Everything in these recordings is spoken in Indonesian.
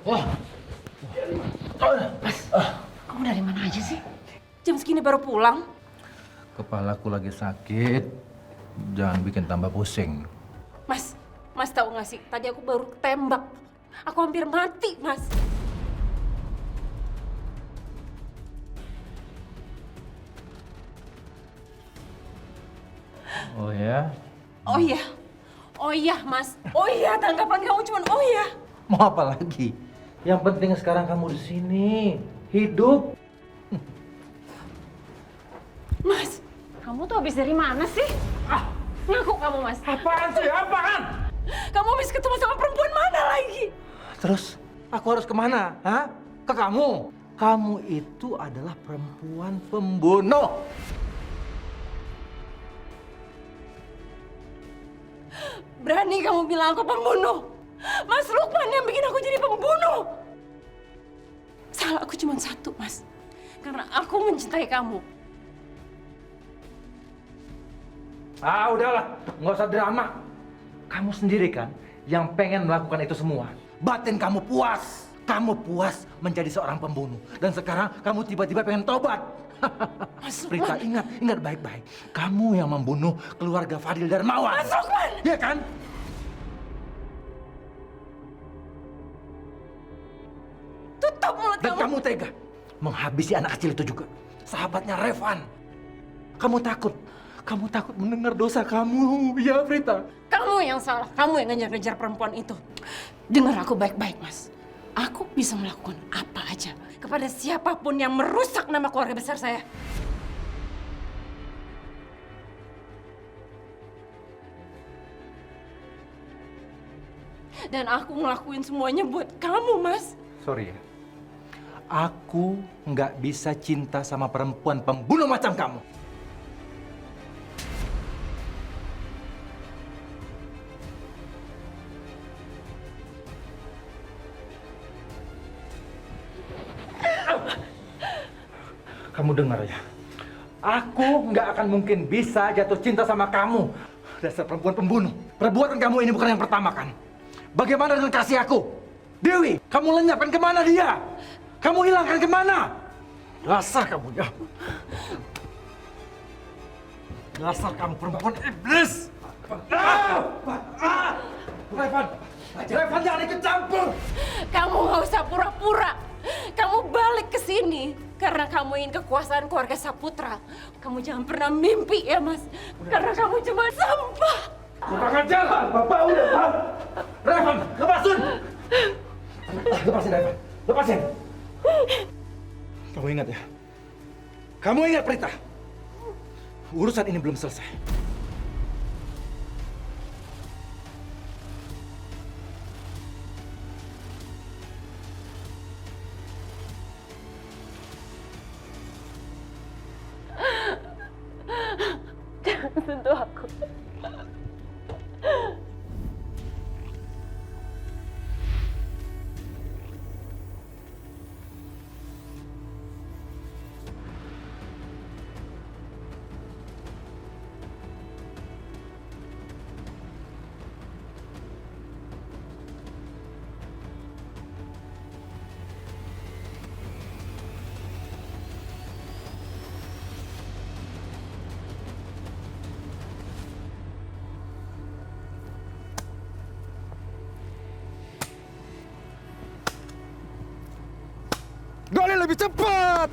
Wah, Mas, kamu dari mana aja sih? Jam segini baru pulang? kepalaku lagi sakit. Jangan bikin tambah pusing. Mas tahu nggak sih? Tadi aku baru ketembak. Aku hampir mati, Mas. Oh ya? Oh iya, oh iya, Mas. Oh iya, tanggapan kamu cuma oh iya. Mau apa lagi? Yang penting sekarang kamu di sini, hidup. Mas, kamu tuh habis dari mana sih? Ngaku kamu, Mas. Apaan sih? Apaan? Kamu habis ketemu sama perempuan mana lagi? Terus aku harus kemana? Hah? Ke kamu? Kamu itu adalah perempuan pembunuh. Berani kamu bilang aku pembunuh? Mas Lukman yang bikin aku jadi pembunuh. Salah aku cuma satu, Mas. Karena aku mencintai kamu. Ah, udahlah. Nggak usah drama. Kamu sendiri kan yang pengen melakukan itu semua. Batin kamu puas. Kamu puas menjadi seorang pembunuh. Dan sekarang kamu tiba-tiba pengen tobat. Mas Prita, Lukman. ingat baik-baik. Kamu yang membunuh keluarga Fadil Darmawan. Mas Lukman! Iya kan? Tutup mulut Dan kamu. kamu tega menghabisi anak kecil itu juga. Sahabatnya Revan. Kamu takut mendengar dosa kamu, ya Prita. Kamu yang salah. Kamu yang ngejar-ngejar perempuan itu. Dengar aku baik-baik, Mas. Aku bisa melakukan apa aja kepada siapapun yang merusak nama keluarga besar saya. Dan aku ngelakuin semuanya buat kamu, Mas. Sorry ya. Aku nggak bisa cinta sama perempuan pembunuh macam kamu. Kamu dengar ya. Aku nggak akan mungkin bisa jatuh cinta sama kamu. Dasar perempuan pembunuh. Perbuatan kamu ini bukan yang pertama kan? Bagaimana dengan kasih aku? Dewi, kamu lenyapkan kemana dia? Kamu hilangkan kemana? Dasar kamu ya. Dasar kamu perempuan iblis. Revan jangan ikut campur. Kamu nggak usah pura-pura. Kamu balik ke sini karena kamu ingin kekuasaan keluarga Saputra. Kamu jangan pernah mimpi ya, Mas. Karena kamu cuma sampah. Kurang ajar. Bapak udah paham. Revan, lepasin. Lepasin, Revan. Lepasin. Kamu ingat ya? Kamu ingat, Prita? Urusan ini belum selesai. Jangan sentuh aku. Gali lebih cepat!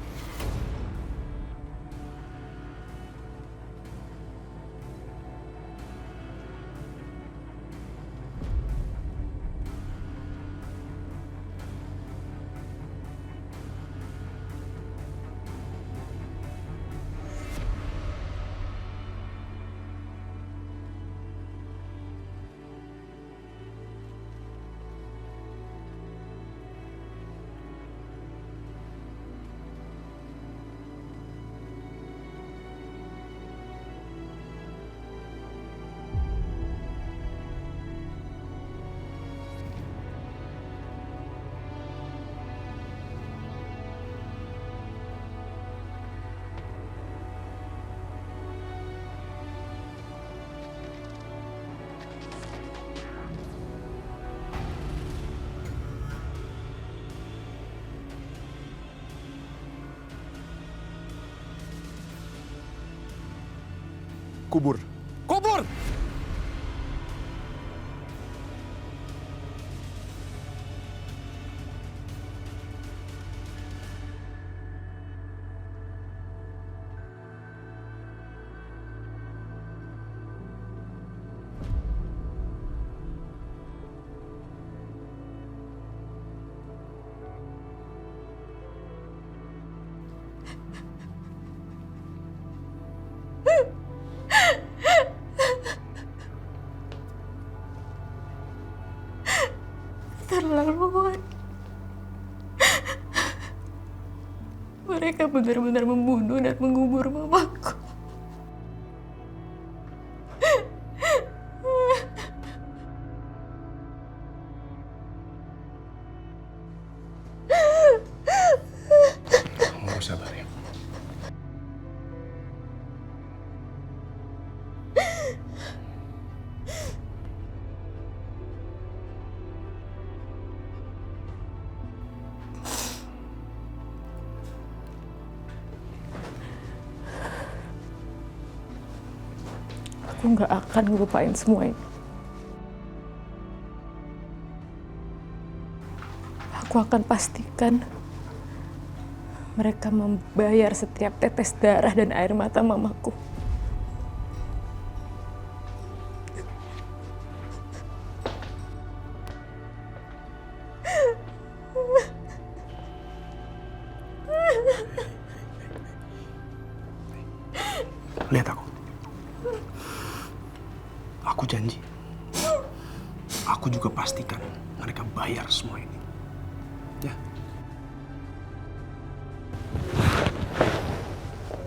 dikubur. Kubur! Keterlaluan. Mereka benar-benar membunuh dan mengubur mamaku. Kamu harus sabar ya. Aku nggak akan ngelupain semua ini. Aku akan pastikan mereka membayar setiap tetes darah dan air mata mamaku. Lihat aku. Aku janji. Aku juga pastikan mereka bayar semua ini. Ya.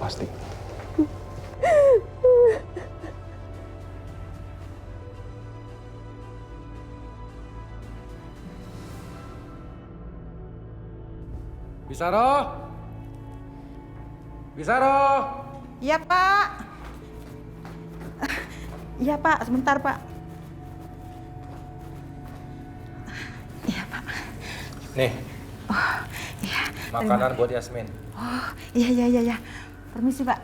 Pasti. Bisaro! Bisaro! Iya, Pak. Iya, Pak. Sebentar, Pak. Iya, Pak. Nih, Iya. makanan buat Yasmin. Oh, iya. Permisi, Pak.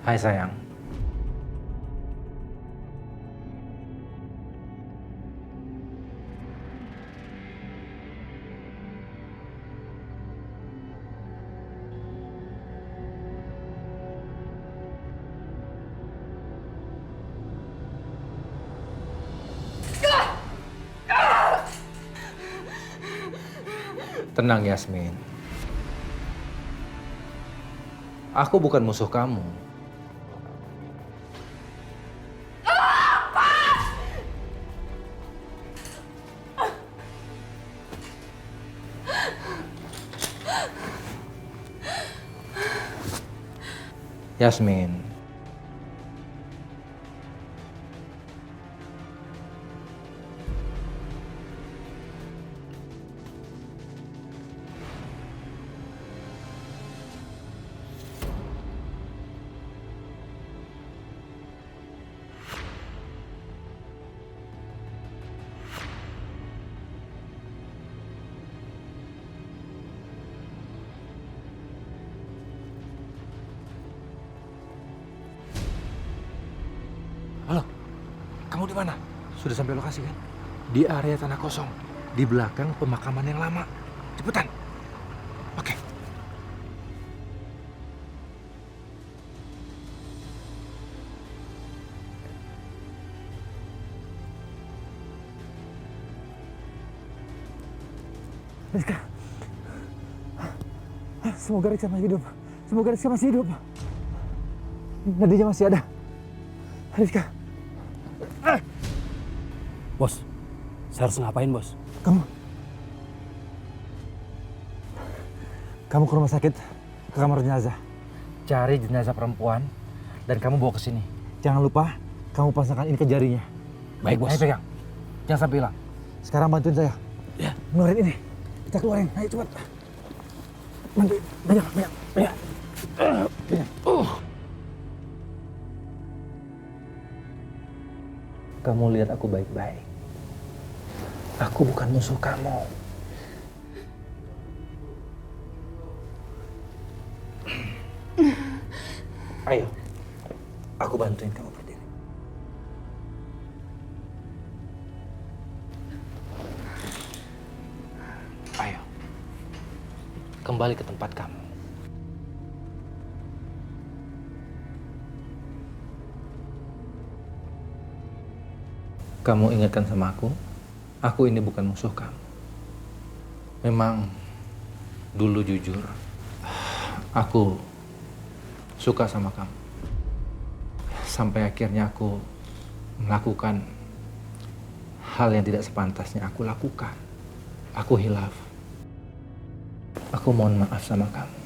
Hai sayang. Tenang Yasmin. Aku bukan musuh kamu. Yasmin. Halo, kamu di mana? Sudah sampai lokasi kan? Di area tanah kosong, di belakang pemakaman yang lama. Cepetan. Oke. Rizka, semoga Rizka masih hidup. Semoga Rizka masih hidup. Nadinya masih ada. Rizka. Bos, saya harus ngapain, Bos? Kamu ke rumah sakit, ke kamar jenazah. Cari jenazah perempuan dan kamu bawa ke sini. Jangan lupa, kamu pasangkan ini ke jarinya. Baik, Bos. Ayo pegang. Jangan sampai hilang. Sekarang bantuin saya. Ya. Keluarin ini. Kita keluarin. Ayo cepat. Bantuin. Banyak. Kamu lihat aku baik-baik. Aku bukan musuh kamu. Ayo, aku bantuin kamu berdiri. Ayo, kembali ke tempat kamu. Kamu ingatkan sama aku ini bukan musuh kamu. Memang dulu jujur, aku suka sama kamu. Sampai akhirnya aku melakukan hal yang tidak sepantasnya aku lakukan. Aku hilaf. Aku mohon maaf sama kamu.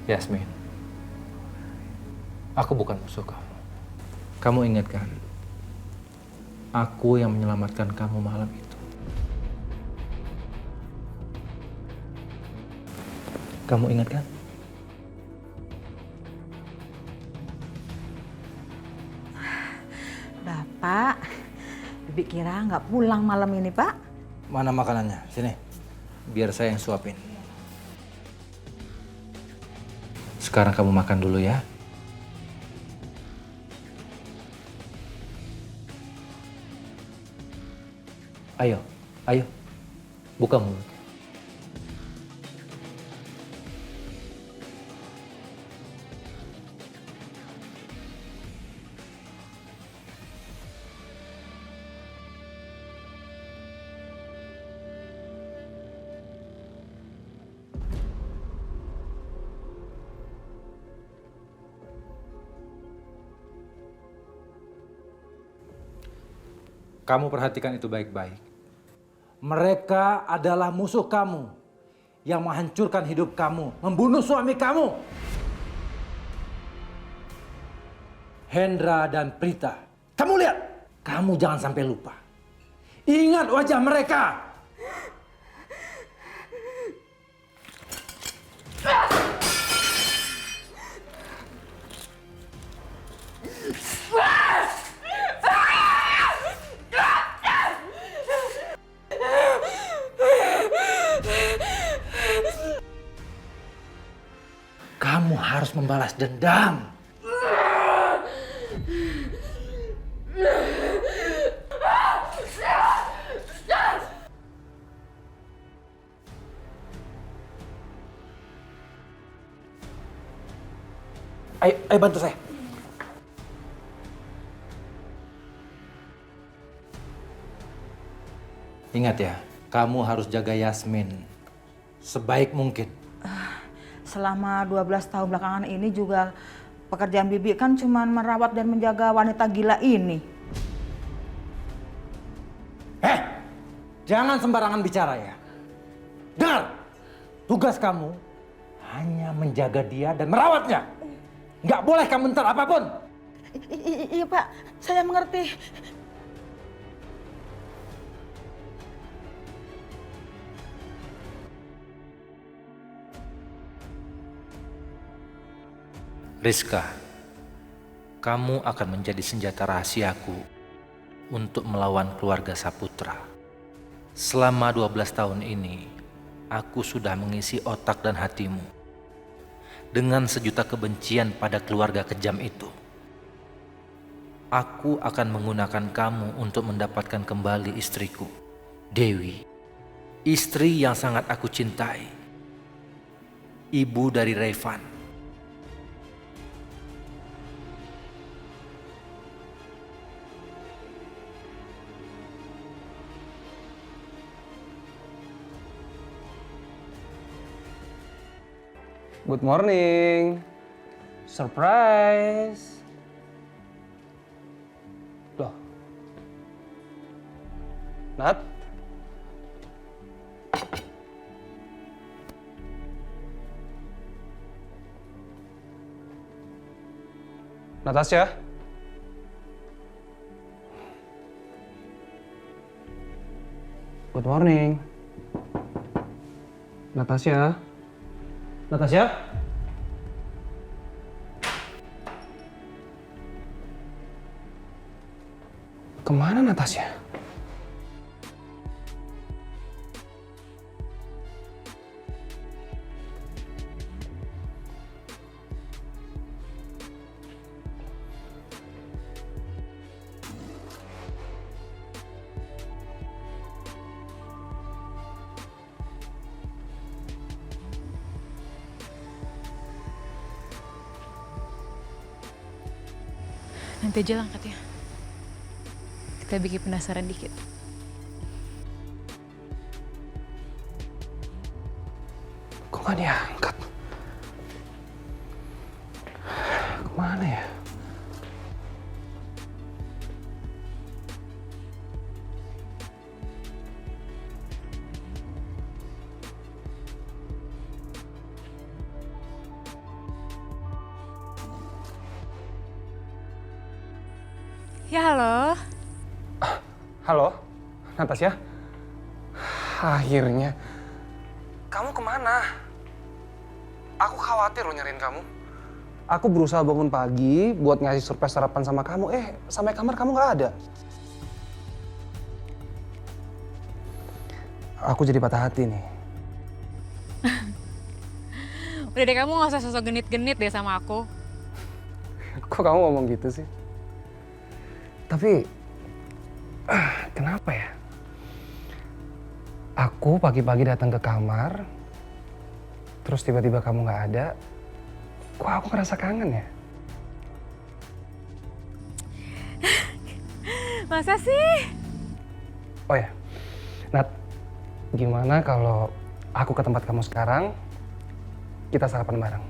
Yasmin, aku bukan musuh kamu. Kamu ingat kan? Aku yang menyelamatkan kamu malam itu. Kamu ingat kan? Bapak, Bibi kira nggak pulang malam ini, Pak. Mana makanannya? Sini, biar saya yang suapin. Sekarang kamu makan dulu ya. Ayo, buka mulut. Kamu perhatikan itu baik-baik. Mereka adalah musuh kamu yang menghancurkan hidup kamu, membunuh suami kamu. Hendra dan Prita. Kamu lihat, kamu jangan sampai lupa. Ingat wajah mereka. Kamu harus membalas dendam. Ayo bantu saya. Ingat ya, kamu harus jaga Yasmin sebaik mungkin. Selama 12 tahun belakangan ini juga pekerjaan Bibi kan cuma merawat dan menjaga wanita gila ini. Jangan sembarangan bicara ya. Dengar, tugas kamu hanya menjaga dia dan merawatnya. Nggak boleh kamu entar apapun. Iya Pak, saya mengerti. Rizka, kamu akan menjadi senjata rahasiaku untuk melawan keluarga Saputra. Selama 12 tahun ini, aku sudah mengisi otak dan hatimu dengan sejuta kebencian pada keluarga kejam itu. Aku akan menggunakan kamu untuk mendapatkan kembali istriku, Dewi. Istri yang sangat aku cintai. Ibu dari Revan. Good morning. Surprise. Loh. Nat? Natasha? Good morning. Natasha? Natasha? Kemana Natasha? Nanti aja lah angkatnya. Kita bikin penasaran dikit. Kok gak diangkat? Kemana ya? Ya halo. Halo, Natasha? Akhirnya. Kamu kemana? Aku khawatir loh nyariin kamu. Aku berusaha bangun pagi buat ngasih surprise sarapan sama kamu. Sampai kamar kamu nggak ada. Aku jadi patah hati nih. Udah deh, kamu gak usah sosok genit-genit deh sama aku. Kok kamu ngomong gitu sih? Tapi, kenapa ya? Aku pagi-pagi datang ke kamar, terus tiba-tiba kamu nggak ada. Kok aku ngerasa kangen ya? Masa sih? Oh ya, Nat, gimana kalau aku ke tempat kamu sekarang, kita sarapan bareng?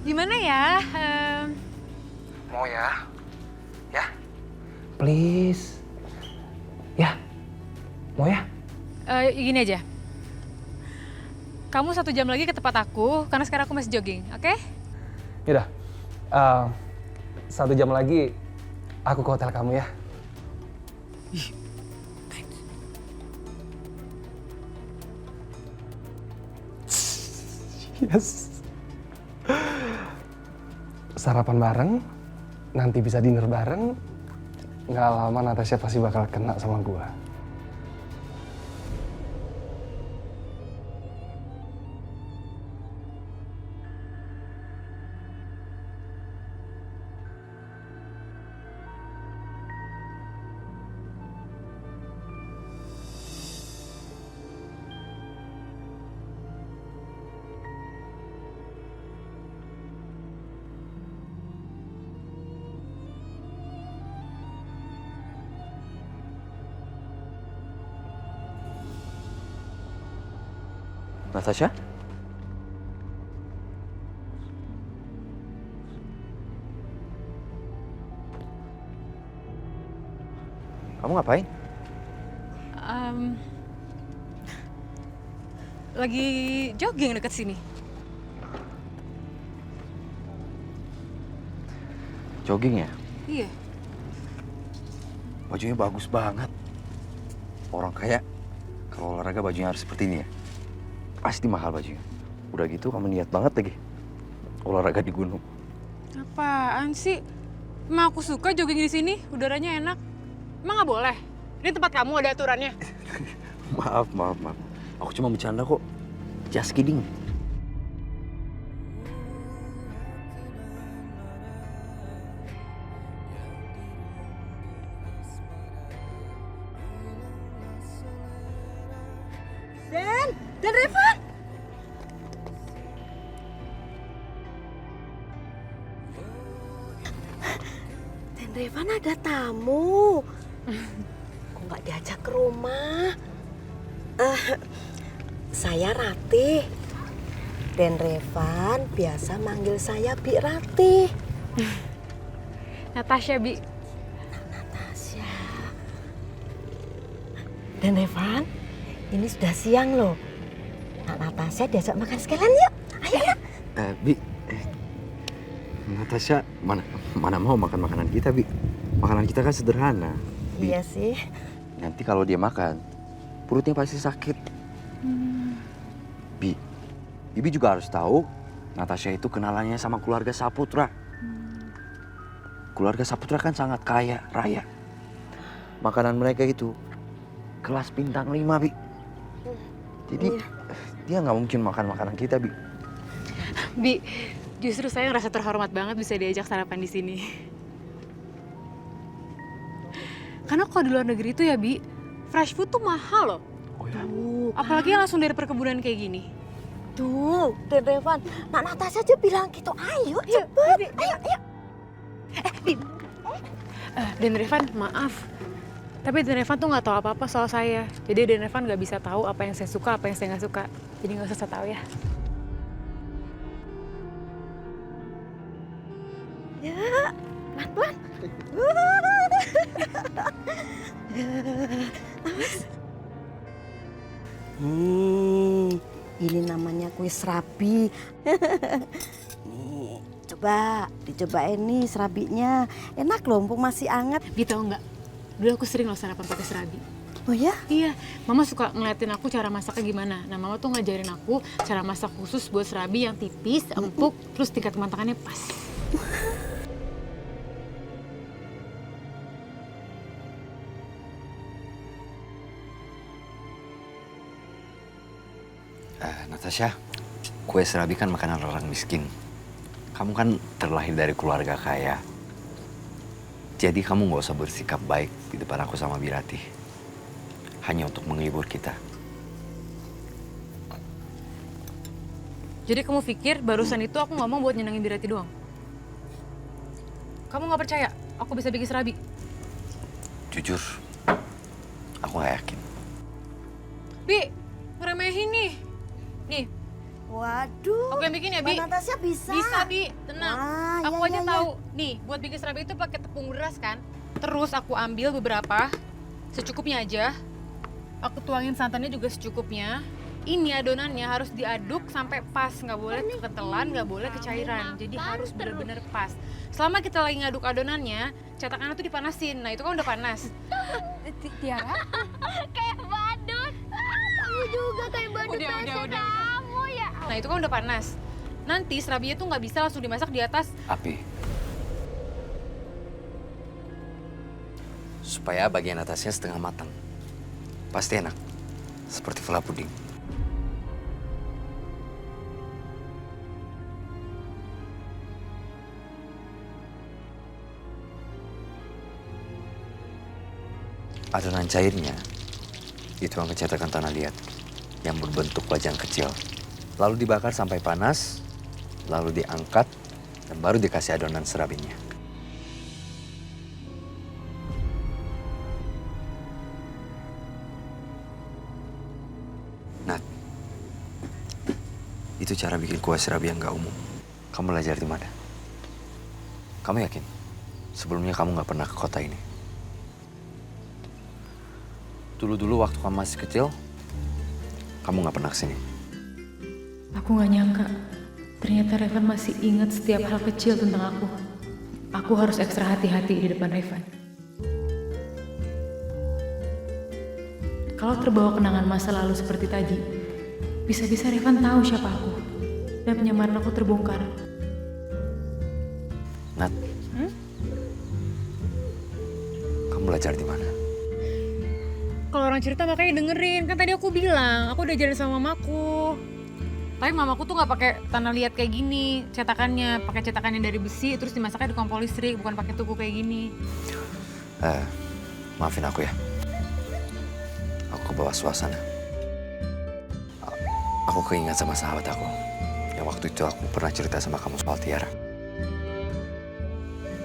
Gimana ya? Mau ya? Ya? Please? Ya? Mau ya? Gini aja. Kamu 1 jam lagi ke tempat aku, karena sekarang aku masih jogging, oke? Yaudah, 1 jam lagi aku ke hotel kamu ya. Yes. Sarapan bareng, nanti bisa dinner bareng. Nggak lama Natasha pasti bakal kena sama gua. Natasha? Kamu ngapain? Lagi jogging deket sini. Jogging ya? Iya. Bajunya bagus banget. Orang kaya kalau olahraga bajunya harus seperti ini ya. Pasti mahal bajunya. Udah gitu kamu niat banget lagi olahraga di gunung. Apaan sih? Emang aku suka jogging di sini, udaranya enak. Emang nggak boleh? Ini tempat kamu, ada aturannya. Maaf. Aku cuma bercanda kok. Just kidding. Dan Revan! Dan Revan ada tamu. Kok nggak diajak ke rumah? Saya Ratih. Dan Revan biasa manggil saya Bi Ratih. Natasha, Bi. Natasha. Dan Revan, ini sudah siang loh. Nak Natasha diajak makan sekalian yuk. Ayo. Bi, Natasha mana mau makan makanan kita, Bi. Makanan kita kan sederhana. Bi. Iya sih. Nanti kalau dia makan, perutnya pasti sakit. Bi, Bibi juga harus tahu Natasha itu kenalannya sama keluarga Saputra. Keluarga Saputra kan sangat kaya raya. Makanan mereka itu kelas bintang 5, Bi. Jadi dia nggak mungkin makan makanan kita, Bi. Bi, justru saya ngerasa terhormat banget bisa diajak sarapan di sini. Karena kalau di luar negeri itu ya, Bi, fresh food tuh mahal loh. Oh ya? Apalagi langsung dari perkebunan kayak gini. Tuh, Den Revan, Mak Natasha aja bilang gitu. Ayo, cepet. Ayo. Den Revan, maaf. Tapi Den Revan tuh nggak tahu apa-apa soal saya. Jadi Den Revan nggak bisa tahu apa yang saya suka, apa yang saya nggak suka. Jadi nggak usah saya tahu ya. Ya, pelan-pelan. Ini namanya kue serabi. Nih, coba dicobain nih serabinya. Enak loh, mumpung masih anget. Bi tahu nggak? Dulu aku sering loh sarapan pakai serabi. Oh ya? Iya, Mama suka ngeliatin aku cara masaknya gimana. Nah, Mama tuh ngajarin aku cara masak khusus buat serabi yang tipis, empuk, terus tingkat kematangannya pas. Natasha, kue serabi kan makanan orang miskin. Kamu kan terlahir dari keluarga kaya. Jadi kamu nggak usah bersikap baik di depan aku sama Birati. Hanya untuk menghibur kita. Jadi kamu pikir barusan itu aku ngomong buat nyenengin Birati doang? Kamu nggak percaya aku bisa bikin serabi? Jujur, aku nggak yakin. Bi, ngeremehin nih. Nih, Waduh. aku yang bikin ya, Bi. Mak Natasha bisa. Bisa, Bi. Tenang. Wah, Aku iya, aja iya, tahu. Nih, buat bikin serabi itu pakai tepung beras kan. Terus aku ambil beberapa, secukupnya aja. Aku tuangin santannya juga secukupnya. Ini adonannya harus diaduk sampai pas, nggak boleh kekentelan, nggak boleh kecairan. Jadi harus benar-benar pas. Selama kita lagi ngaduk adonannya, cetakannya tuh dipanasin. Nah, itu kan udah panas. Tiara? Kayak badut. Kamu juga kayak badut Udah. kamu ya. Nah, itu kan udah panas. Nanti serabinya tuh nggak bisa langsung dimasak di atas. Api. Supaya bagian atasnya setengah matang. Pasti enak. Seperti fla puding. Adonan cairnya dituang ke cetakan tanah liat yang berbentuk wajan kecil. Lalu dibakar sampai panas, lalu diangkat, dan baru dikasih adonan serabinya. Nat, itu cara bikin kue serabi yang gak umum. Kamu belajar di mana? Kamu yakin? Sebelumnya kamu gak pernah ke kota ini? Dulu-dulu waktu kamu masih kecil, kamu gak pernah kesini. Aku gak nyangka, ternyata Revan masih ingat setiap hal kecil tentang aku. Aku harus ekstra hati-hati di depan Revan. Kalau terbawa kenangan masa lalu seperti tadi, bisa-bisa Revan tahu siapa aku. Dan penyamaran aku terbongkar. Nat, kamu belajar di mana? Kalau orang cerita makanya dengerin, kan tadi aku bilang, aku udah jalan sama mamaku. Tapi mamaku tuh nggak pakai tanah liat kayak gini, cetakannya pakai cetakannya dari besi, terus dimasaknya di kompor listrik, bukan pakai tuku kayak gini. Maafin aku ya. Aku kebawa suasana. Aku keingat sama sahabat aku. Yang waktu itu aku pernah cerita sama kamu soal Tiara.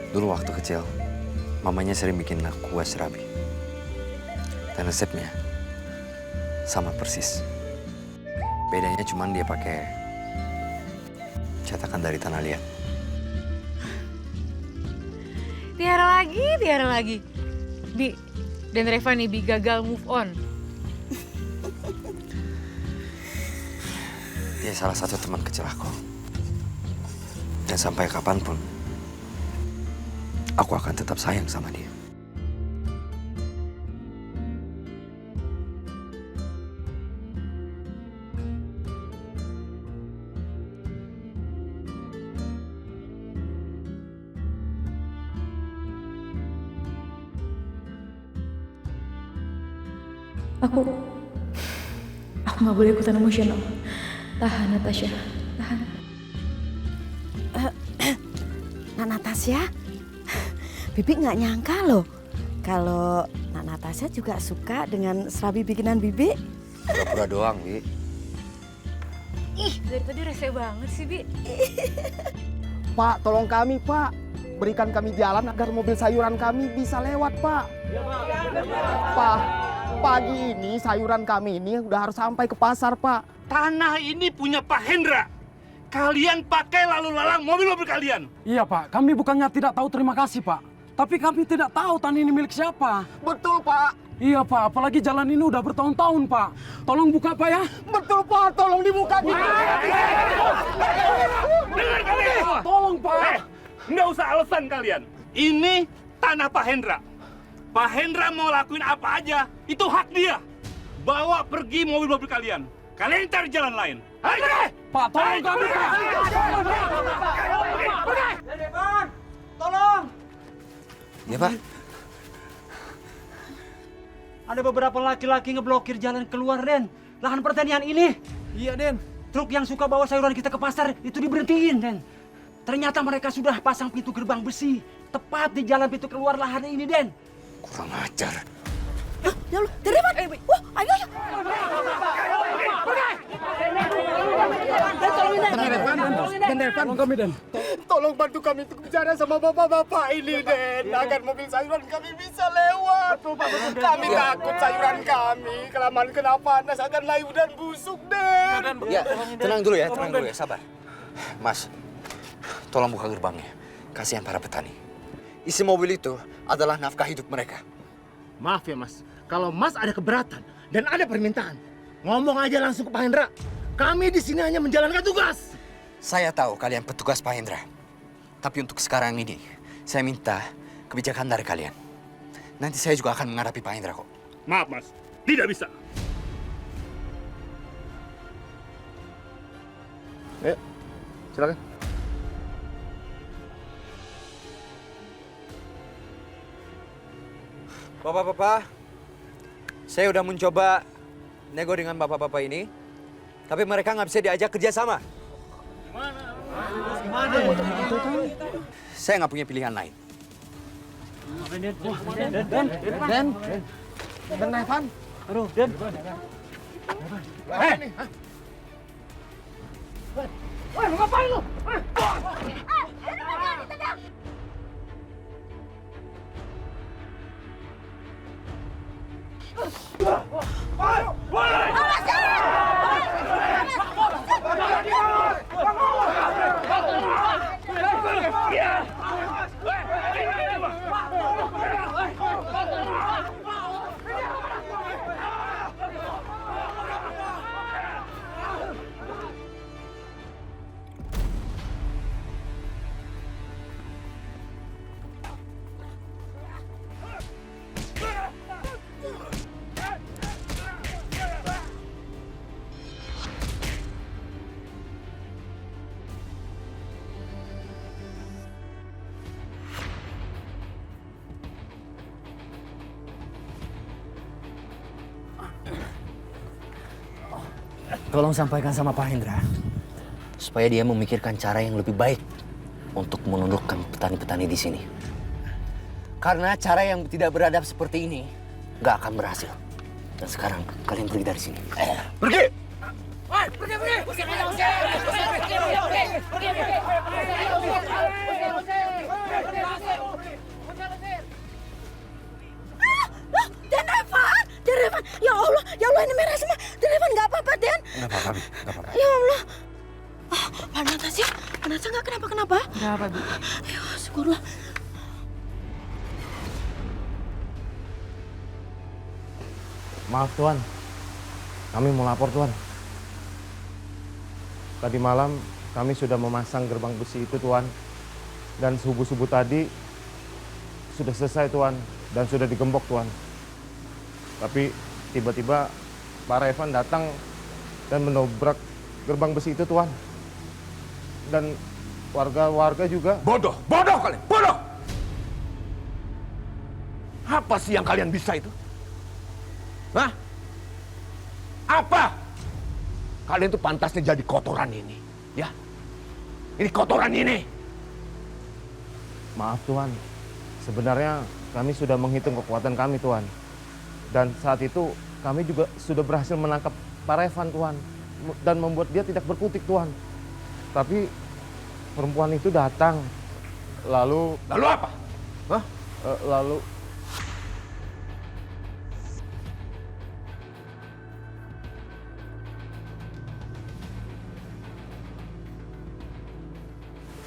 Dulu waktu kecil, mamanya sering bikin aku kue serabi. Dan resepnya sama persis. Bedanya cuma dia pakai cetakan dari tanah liat. Tiara lagi. Bi, dan Reva nih, Bi gagal move on. Dia salah satu teman kecil aku. Dan sampai kapanpun, aku akan tetap sayang sama dia. Aku nggak boleh ikutan emosional. Tahan, Natasha. Tahan. Nak Natasha, Bibi nggak nyangka loh kalau Nak Natasha juga suka dengan serabi bikinan Bibi. Pura-pura doang, Bi. Ih, dari tadi rese banget sih, Bi. Pak, tolong kami, Pak. Berikan kami jalan agar mobil sayuran kami bisa lewat, Pak. Pak, pagi ini sayuran kami ini udah harus sampai ke pasar, Pak. Tanah ini punya Pak Hendra. Kalian pakai lalu lalang mobil-mobil kalian. Iya Pak, kami bukannya tidak tahu terima kasih Pak. Tapi kami tidak tahu tanah ini milik siapa. Betul, Pak. Iya Pak, apalagi jalan ini udah bertahun-tahun Pak. Tolong buka Pak ya. Betul, Pak. Tolong dibuka. Dengar kalian semua. Tolong Pak. Nggak usah alasan kalian. Ini tanah Pak Hendra. Pak Hendra mau lakuin apa aja, itu hak dia. Bawa pergi mobil-mobil kalian. Kalian cari jalan lain. Ayo, Pak, tolong kami Pak. Tolong! Ya, Pak. Ada beberapa laki-laki ngeblokir jalan keluar, Den. Lahan pertanian ini. Iya, Den. Truk yang suka bawa sayuran kita ke pasar itu diberhentiin, Den. Ternyata mereka sudah pasang pintu gerbang besi. Tepat di jalan pintu keluar lahan ini, Den. Kurang ajar. Ya Allah, Derevan. Wah, ayo. Tolong kami Den. Tolong bantu kami untuk bicara sama bapak-bapak ini, Den. Agar mobil sayuran kami bisa lewat. Kami takut sayuran kami kelamaan kena panas akan layu dan busuk, Den. Ya, tenang dulu ya, sabar. Mas, tolong buka gerbangnya. Kasihan para petani. Isi mobil itu adalah nafkah hidup mereka. Maaf ya, Mas. Kalau Mas ada keberatan dan ada permintaan, ngomong aja langsung ke Pak Hendra. Kami di sini hanya menjalankan tugas. Saya tahu kalian petugas Pak Hendra. Tapi untuk sekarang ini, saya minta kebijakan dari kalian. Nanti saya juga akan menghadapi Pak Hendra kok. Maaf, Mas. Tidak bisa. Ayo, silakan. Bapak-bapak, saya udah mencoba nego dengan bapak-bapak ini, tapi mereka nggak bisa diajak kerjasama. Saya nggak punya pilihan lain. Den, Evan. Aduh, Den. Woi, ngapain lu? Tolong sampaikan sama Pak Hendra, supaya dia memikirkan cara yang lebih baik untuk menundukkan petani-petani di sini. Karena cara yang tidak beradab seperti ini nggak akan berhasil. Dan sekarang kalian pergi dari sini. Pergi! Derevan, ya Allah ini merah semua. Derevan nggak apa-apa, Den. Nggak apa-apa, Bi. Nggak apa-apa. Ya Allah. Pak Natasha nggak kenapa-kenapa? Nggak apa, Bi. Ya, syukurlah. Maaf Tuan, kami mau lapor Tuan. Tadi malam kami sudah memasang gerbang besi itu Tuan. Dan subuh-subuh tadi sudah selesai Tuan dan sudah digembok Tuan. Tapi tiba-tiba Pak Revan datang dan menobrak gerbang besi itu Tuan. Dan warga-warga juga. Bodoh kalian, bodoh! Apa sih yang kalian bisa itu? Hah? Apa? Kalian tuh pantasnya jadi kotoran ini, ya? Ini kotoran ini. Maaf Tuan, sebenarnya kami sudah menghitung kekuatan kami Tuan. Dan saat itu kami juga sudah berhasil menangkap Pak Revan Tuan. Dan membuat dia tidak berkutik Tuan. Tapi perempuan itu datang. Lalu apa? Hah? Lalu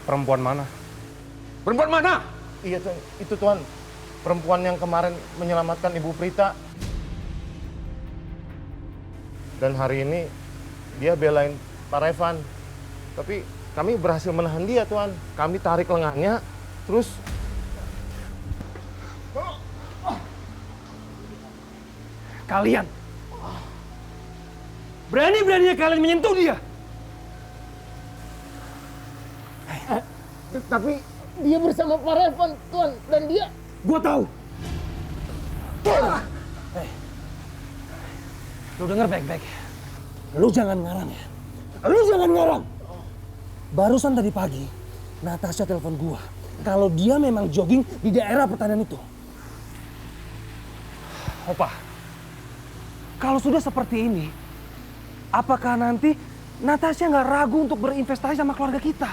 perempuan mana? Perempuan mana? Iya, itu Tuan. Perempuan yang kemarin menyelamatkan Ibu Prita. Dan hari ini dia belain Pak Revan. Tapi kami berhasil menahan dia, Tuan. Kami tarik lengannya, terus... Kalian! Berani-beraninya kalian menyentuh dia! Tapi dia bersama Pak Revan, Tuan, dan dia... Gua tahu. Lu denger baik-baik. Lu jangan ngarang ya. Lu jangan ngarang. Barusan tadi pagi, Natasha telepon gua. Kalau dia memang jogging di daerah pertanian itu. Opa, kalau sudah seperti ini, apakah nanti Natasha nggak ragu untuk berinvestasi sama keluarga kita?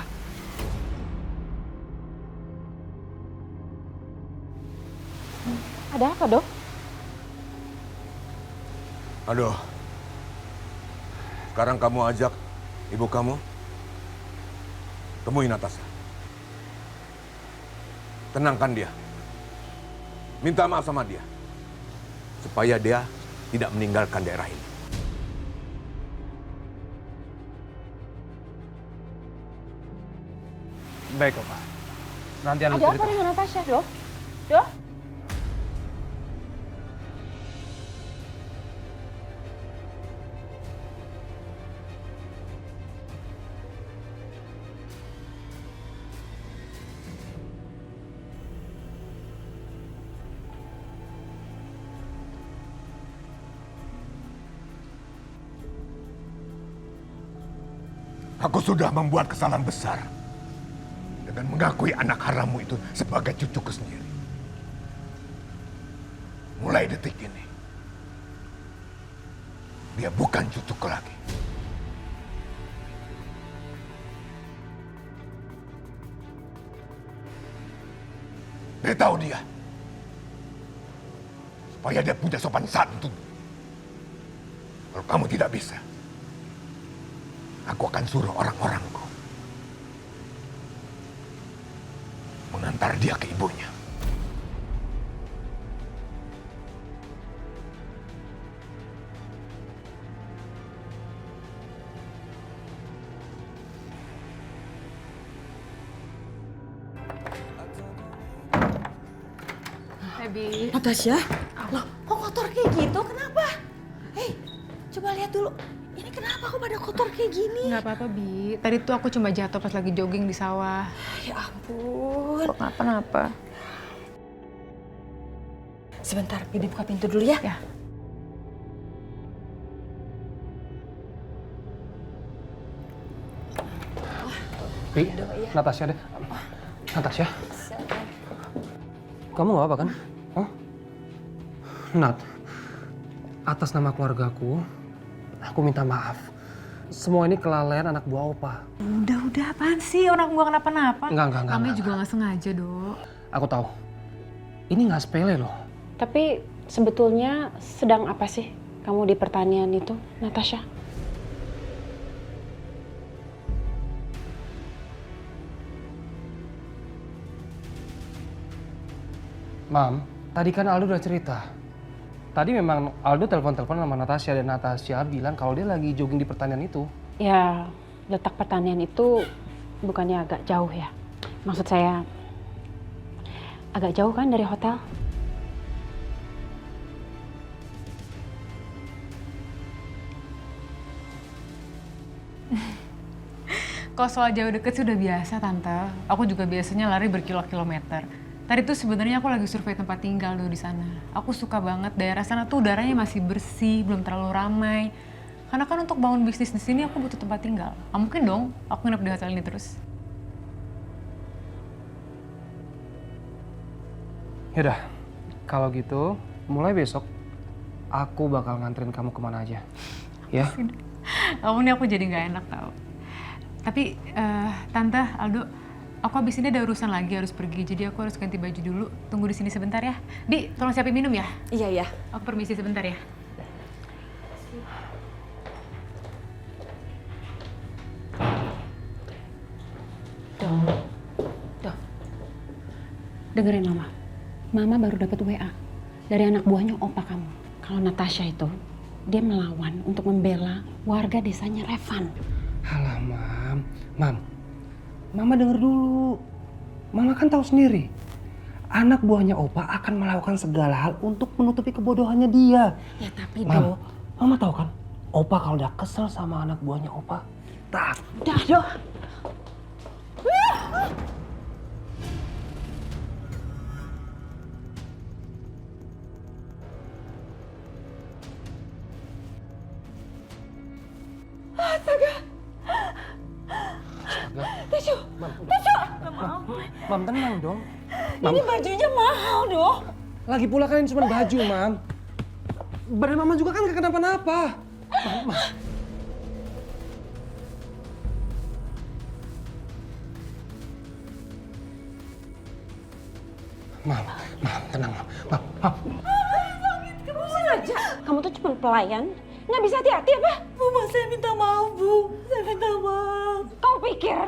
Ada apa, Dok? Aduh. Sekarang kamu ajak ibu kamu temui Natasha. Tenangkan dia. Minta maaf sama dia. Supaya dia tidak meninggalkan daerah ini. Baik, Opa. Nanti Ada apa dengan Natasha, Dok? Dok? Aku sudah membuat kesalahan besar dengan mengakui anak harammu itu sebagai cucuku sendiri. Mulai detik ini, dia bukan cucuku lagi. Beritahu dia, supaya dia punya sopan santun. Kalau kamu tidak bisa, aku akan suruh orang-orangku mengantar dia ke ibunya. Baby. Natasha, loh, kok kotor kayak gitu? Kenapa? Hei, coba lihat dulu. Ini kenapa kok pada kotor kayak gini? Nggak apa-apa, Bi. Tadi tuh aku cuma jatuh pas lagi jogging di sawah. Ya ampun. Kok kenapa-napa? Sebentar, Bibi buka pintu dulu ya. Ya. Bi, Natasha deh. Natasha? Kamu nggak apa kan? Oh? Nat, atas nama keluargaku, aku minta maaf. Semua ini kelalaian anak buah Opa. Udah, apaan sih? Orang gua kenapa-napa. Enggak. Kami juga nggak sengaja, Dok. Aku tahu. Ini nggak sepele loh. Tapi sebetulnya sedang apa sih kamu di pertanian itu, Natasha? Mam, tadi kan Aldo udah cerita. Tadi memang Aldo telepon-telepon sama Natasha dan Natasha bilang kalau dia lagi jogging di pertanian itu. Ya, letak pertanian itu bukannya agak jauh ya? Maksud saya, Agak jauh kan dari hotel? Kalau soal jauh deket sih udah biasa, Tante. Aku juga biasanya lari berkilo-kilometer. Tadi tuh sebenarnya aku lagi survei tempat tinggal dulu di sana. Aku suka banget daerah sana tuh udaranya masih bersih, belum terlalu ramai. Karena kan untuk bangun bisnis di sini aku butuh tempat tinggal. Nggak mungkin dong aku nginep di hotel ini terus. Yaudah, kalau gitu mulai besok aku bakal nganterin kamu kemana aja. Ya? Kamu nih aku jadi nggak enak tau. Tapi Tante, Aldo, aku abis ini ada urusan lagi harus pergi, jadi aku harus ganti baju dulu. Tunggu di sini sebentar ya. Di, tolong siapin minum ya. Iya, iya. Aku permisi sebentar ya. Doh. Dengerin Mama. Mama baru dapat WA dari anak buahnya opa kamu. Kalau Natasha itu, dia melawan untuk membela warga desanya Revan. Halah, Mam. Mama denger dulu. Mama kan tahu sendiri. Anak buahnya Opa akan melakukan segala hal untuk menutupi kebodohannya dia. Ya tapi Mam, Mama tahu kan? Opa kalau udah kesel sama anak buahnya Opa, tak. Udah, Doh. Astaga. Tisu. Mam, tenang dong. Ini bajunya mahal, Doh. Lagi pula kan ini cuma baju, Mam. Badan Mama juga kan gak kenapa-napa. Mam, tenang, Mam. Kamu sengaja? Kamu tuh cuma pelayan, nggak bisa hati-hati apa? Bu, saya minta maaf, Bu. Saya minta maaf. Kamu pikir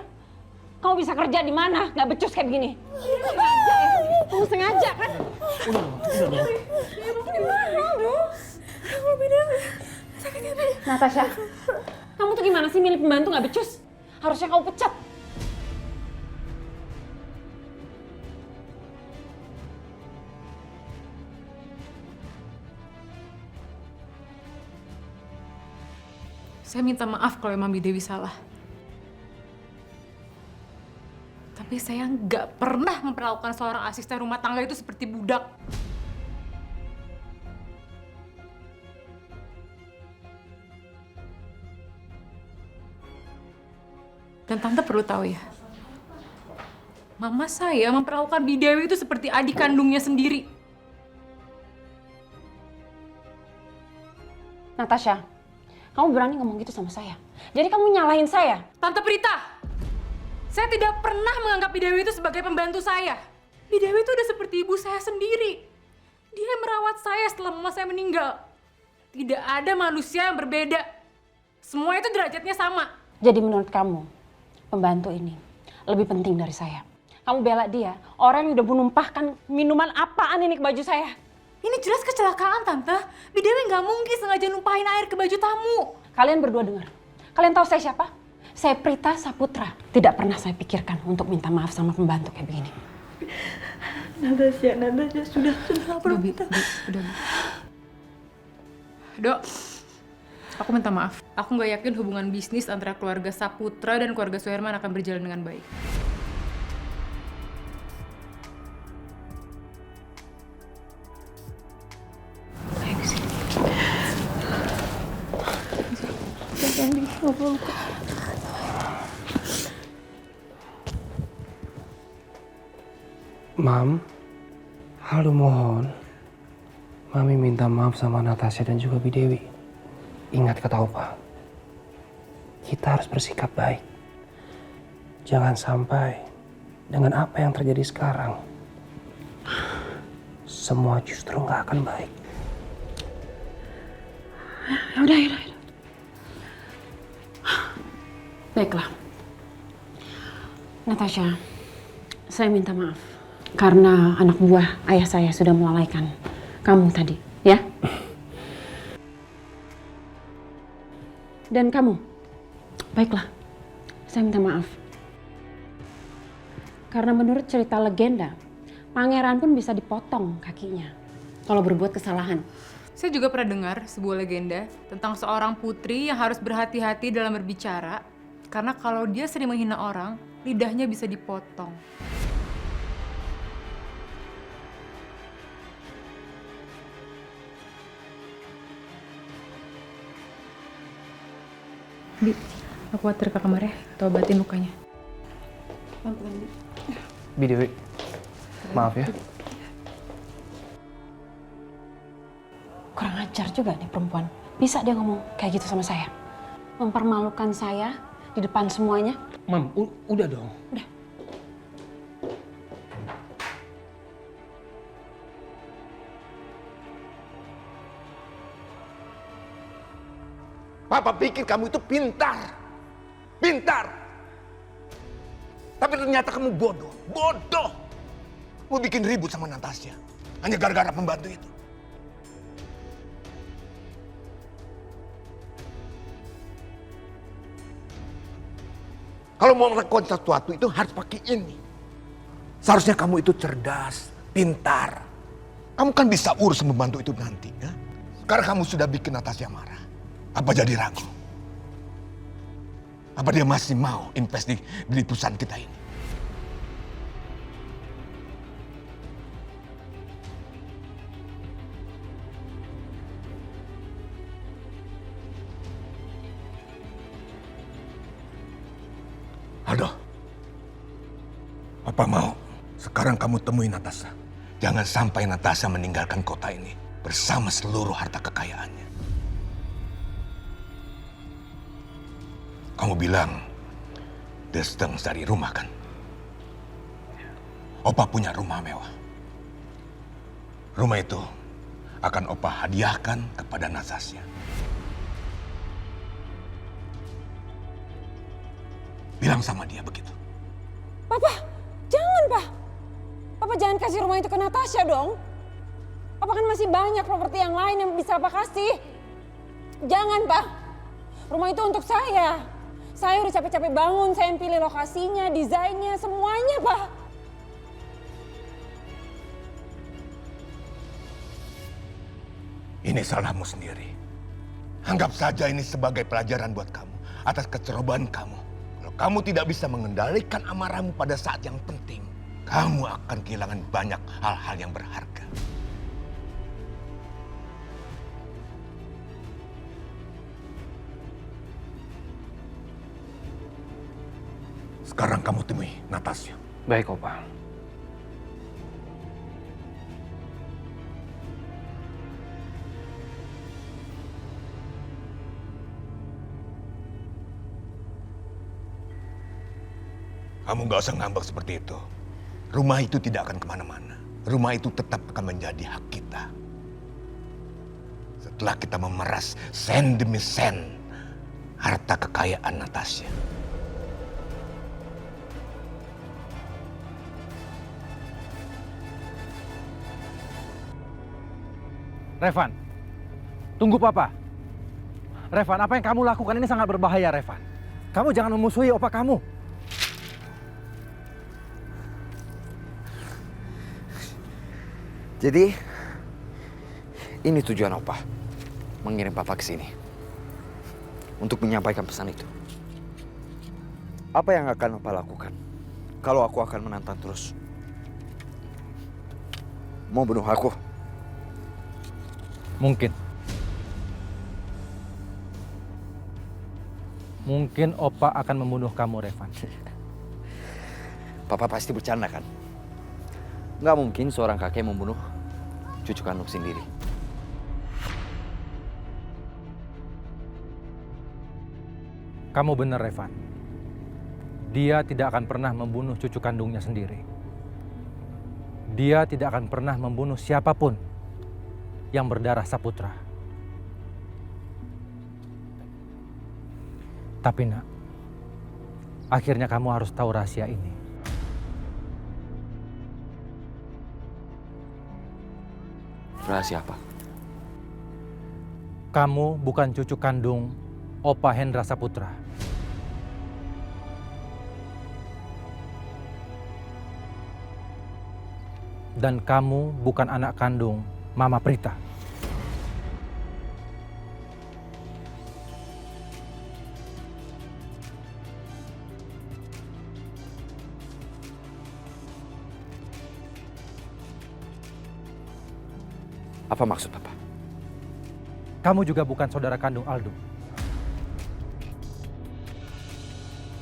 kamu bisa kerja di mana? Nggak becus kayak begini. Sengaja ya? Kamu sengaja kan? Udah. Natasha, kamu tuh gimana sih milih pembantu nggak becus? Harusnya kamu pecat. Saya minta maaf kalau emang Bidewi salah. Tapi saya nggak pernah memperlakukan seorang asisten rumah tangga itu seperti budak. Dan Tante perlu tahu ya, Mama saya memperlakukan Bidewi itu seperti adik kandungnya sendiri. Natasha, kamu berani ngomong gitu sama saya? Jadi kamu nyalahin saya? Tante Prita, saya tidak pernah menganggap Bidewi itu sebagai pembantu saya. Bidewi itu udah seperti ibu saya sendiri. Dia merawat saya setelah mama saya meninggal. Tidak ada manusia yang berbeda. Semua itu derajatnya sama. Jadi menurut kamu, pembantu ini lebih penting dari saya? Kamu bela dia, orang yang udah menumpahkan minuman apaan ini ke baju saya? Ini jelas kecelakaan, Tante. Bidewi nggak mungkin sengaja numpahin air ke baju tamu. Kalian berdua dengar. Kalian tahu saya siapa? Saya Prita Saputra. Tidak pernah saya pikirkan untuk minta maaf sama pembantu kayak begini. Natasha, sudah. Udah. Dok, aku minta maaf. Aku nggak yakin hubungan bisnis antara keluarga Saputra dan keluarga Suherman akan berjalan dengan baik. Mam, Aldo mohon. Mami minta maaf sama Natasha dan juga Bidewi. Ingat kata Opa. Kita harus bersikap baik. Jangan sampai dengan apa yang terjadi sekarang, semua justru nggak akan baik. Udah. Baiklah. Natasha, saya minta maaf. Karena anak buah ayah saya sudah melalaikan kamu tadi, ya? Dan kamu, baiklah, saya minta maaf. Karena menurut cerita legenda, Pangeran pun bisa dipotong kakinya kalau berbuat kesalahan. Saya juga pernah dengar sebuah legenda tentang seorang putri yang harus berhati-hati dalam berbicara karena kalau dia sering menghina orang, lidahnya bisa dipotong. Bi, aku khawatir ke kamar ya, kita obatin lukanya. Pelan-pelan, Bi. Bi Dewi, maaf ya. Kurang ajar juga nih perempuan. Bisa dia ngomong kayak gitu sama saya. Mempermalukan saya di depan semuanya. Mam, udah dong. Udah. Papa pikir kamu itu pintar. Pintar. Tapi ternyata kamu bodoh. Bodoh. Mau bikin ribut sama Natasha. Hanya gara-gara pembantu itu. Kalau mau melakukan sesuatu itu harus pakai ini. Seharusnya kamu itu cerdas, pintar. Kamu kan bisa urus membantu itu nanti. Ya? Sekarang kamu sudah bikin Natasha marah. Apa jadi ragu? Apa dia masih mau invest di perusahaan kita ini? Aduh, Papa mau sekarang kamu temui Natasha. Jangan sampai Natasha meninggalkan kota ini bersama seluruh harta kekayaannya. Kamu bilang dia sedang cari rumah kan? Opa punya rumah mewah. Rumah itu akan Opa hadiahkan kepada Natasha. Bilang sama dia begitu. Papa, jangan, Pak. Papa jangan kasih rumah itu ke Natasha dong. Papa kan masih banyak properti yang lain yang bisa Papa kasih. Jangan, Pak. Rumah itu untuk saya. Saya udah capek-capek bangun, saya yang pilih lokasinya, desainnya, semuanya, Pak. Ini salahmu sendiri. Anggap saja ini sebagai pelajaran buat kamu atas kecerobohan kamu. Kalau kamu tidak bisa mengendalikan amarahmu pada saat yang penting, kamu akan kehilangan banyak hal-hal yang berharga. Sekarang kamu temui Natasha. Baik, Opa. Kamu gak usah ngambek seperti itu. Rumah itu tidak akan kemana-mana. Rumah itu tetap akan menjadi hak kita. Setelah kita memeras sen demi sen harta kekayaan Natasha. Revan, tunggu Papa. Revan, apa yang kamu lakukan ini sangat berbahaya, Revan. Kamu jangan memusuhi opa kamu. Jadi, ini tujuan Opa, mengirim Papa ke sini untuk menyampaikan pesan itu. Apa yang akan Opa lakukan kalau aku akan menantang terus? Mau bunuh aku? Mungkin. Mungkin Opa akan membunuh kamu, Revan. Papa pasti bercanda kan? Nggak mungkin seorang kakek membunuh cucu kandung sendiri. Kamu benar, Revan. Dia tidak akan pernah membunuh cucu kandungnya sendiri. Dia tidak akan pernah membunuh siapapun yang berdarah Saputra. Tapi nak, akhirnya kamu harus tahu rahasia ini. Rahasia apa? Kamu bukan cucu kandung Opa Hendra Saputra. Dan kamu bukan anak kandung Mama Prita. Apa maksud Papa? Kamu juga bukan saudara kandung Aldo.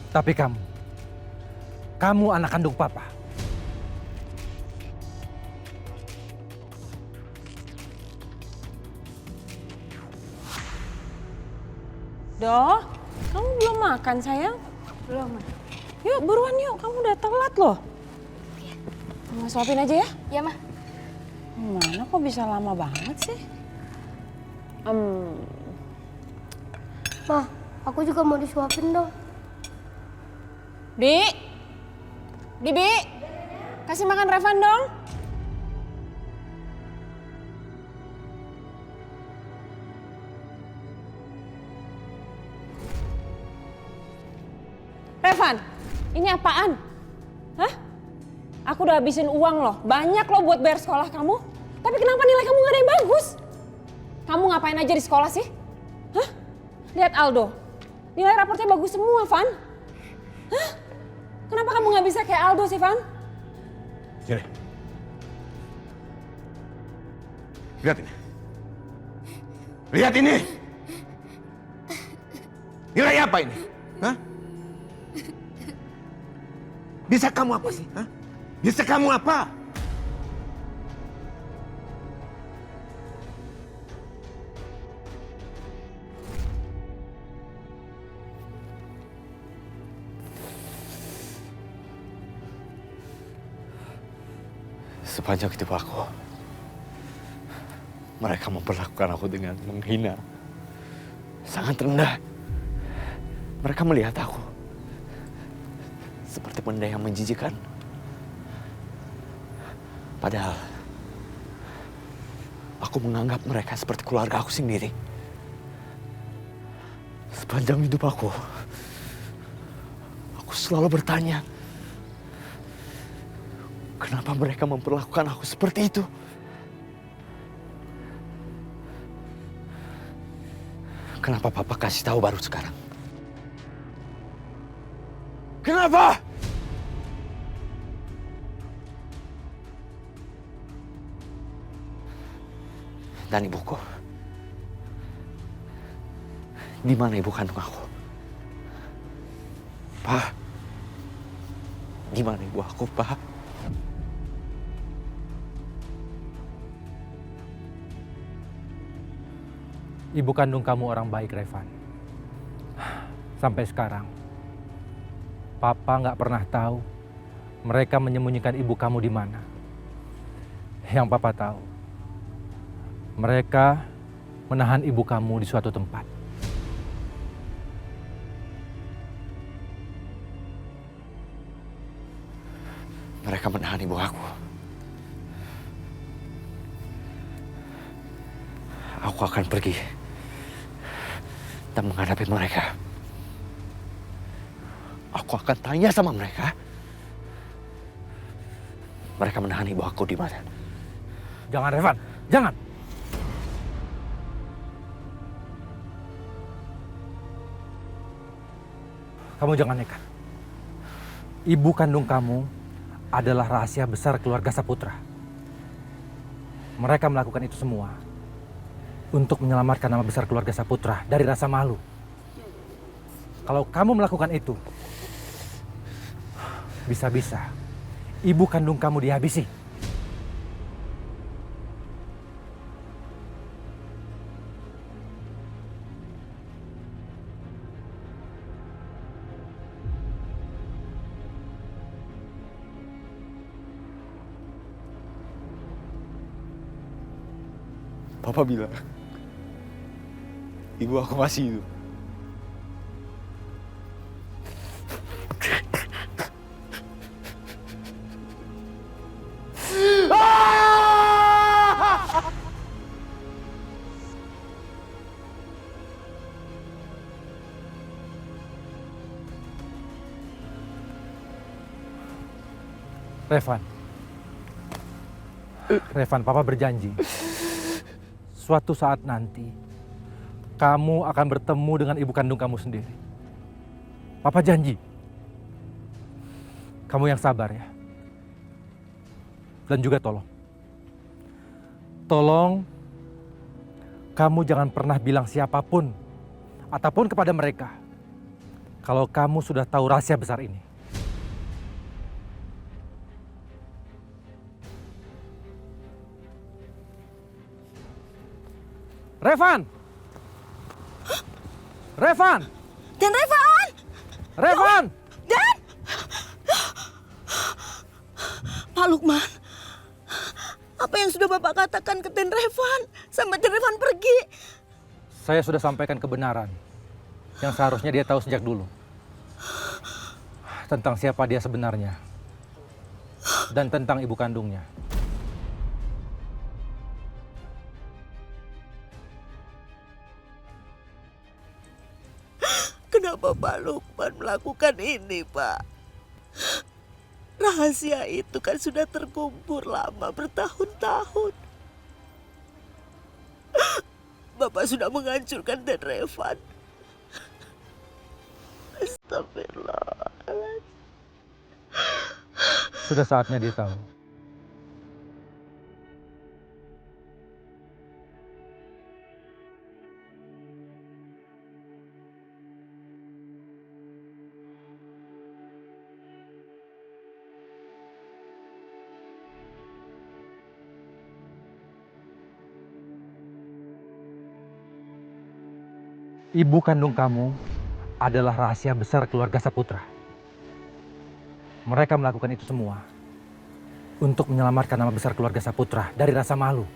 Tapi kamu anak kandung Papa. Doh, kamu belum makan sayang? Belum. Yuk buruan yuk, kamu udah telat loh. Mama suapin aja ya? Iya, Ma. Mana kok bisa lama banget sih? Ma, aku juga mau disuapin dong. Bi, kasih makan Revan dong. Revan, ini apaan? Hah? Aku udah habisin uang loh, banyak loh buat bayar sekolah kamu. Tapi kenapa nilai kamu gak ada yang bagus? Kamu ngapain aja di sekolah sih? Hah? Lihat Aldo, nilai raportnya bagus semua, Van. Hah? Kenapa kamu gak bisa kayak Aldo sih, Van? Sini. Lihat ini. Lihat ini. Nilai apa ini? Hah? Bisa kamu apa sih? Hah? Bisa kamu apa? Sepanjang hidup aku, mereka memperlakukan aku dengan menghina. Sangat rendah. Mereka melihat aku seperti benda yang menjijikan. Padahal aku menganggap mereka seperti keluarga aku sendiri. Sepanjang hidup aku selalu bertanya, kenapa mereka memperlakukan aku seperti itu? Kenapa Papa kasih tahu baru sekarang? Kenapa? Dan ibuku, di mana ibu kandung aku? Pak, di mana ibu aku, Pak? Ibu kandung kamu orang baik, Revan. Sampai sekarang, Papa nggak pernah tahu mereka menyembunyikan ibu kamu di mana. Yang Papa tahu, mereka menahan ibu kamu di suatu tempat. Mereka menahan ibu aku. Aku akan pergi dan menghadapi mereka. Aku akan tanya sama mereka. Mereka menahan ibu aku di mana? Jangan, Revan. Jangan. Kamu jangan nekat. Ibu kandung kamu adalah rahasia besar keluarga Saputra. Mereka melakukan itu semua untuk menyelamatkan nama besar keluarga Saputra dari rasa malu. Kalau kamu melakukan itu, bisa-bisa ibu kandung kamu dihabisi. Papa bilang, ibu aku masih hidup. Revan, Revan, Papa berjanji. Suatu saat nanti, kamu akan bertemu dengan ibu kandung kamu sendiri. Papa janji. Kamu yang sabar ya. Dan juga tolong kamu jangan pernah bilang siapapun ataupun kepada mereka kalau kamu sudah tahu rahasia besar ini. Revan! Revan! Dan Revan! Revan! Dan! Pak Lukman, apa yang sudah Bapak katakan ke Den Revan sampai Den Revan pergi? Saya sudah sampaikan kebenaran yang seharusnya dia tahu sejak dulu. Tentang siapa dia sebenarnya. Dan tentang ibu kandungnya. Kenapa Pak Lukman melakukan ini, Pak? Rahasia itu kan sudah terkubur lama bertahun-tahun. Bapak sudah menghancurkan Den Revan. Astagfirullah. Sudah saatnya dia tahu. Ibu kandung kamu adalah rahasia besar keluarga Saputra. Mereka melakukan itu semua untuk menyelamatkan nama besar keluarga Saputra dari rasa malu.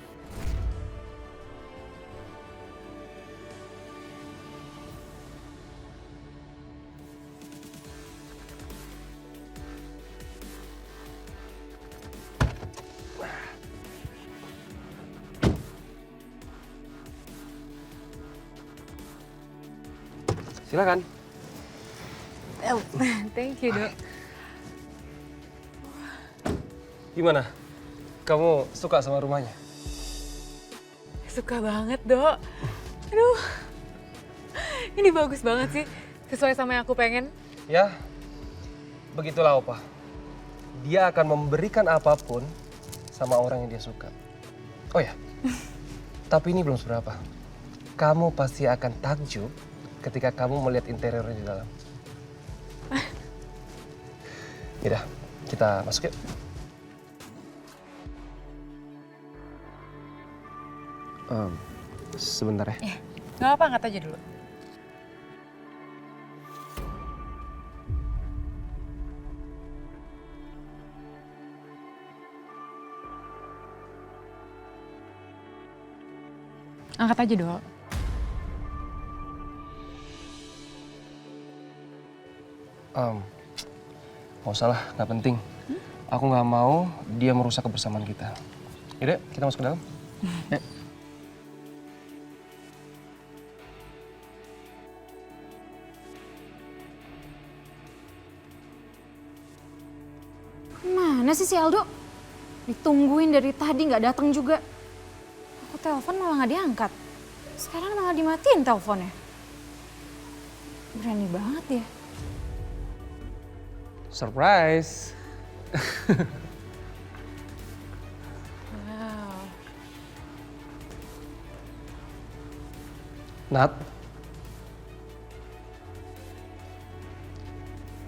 Silakan. Thank you, Dok. Gimana? Kamu suka sama rumahnya? Suka banget, Dok. Aduh, ini bagus banget sih. Sesuai sama yang aku pengen. Ya, begitulah Opa. Dia akan memberikan apapun sama orang yang dia suka. Oh ya, tapi ini belum seberapa. Kamu pasti akan takjub ketika kamu melihat interiornya di dalam. Yaudah, kita masuk yuk. Sebentar ya. Nggak apa, angkat aja dulu. Angkat aja, Dok. Nggak usah lah, nggak penting. Aku nggak mau dia merusak kebersamaan kita. Yaudah, kita masuk ke dalam. Yuk. Mana sih si Aldo? Ditungguin dari tadi nggak datang juga. Aku telepon malah nggak diangkat. Sekarang malah dimatiin teleponnya. Berani banget ya. Surprise. Wow. Nat,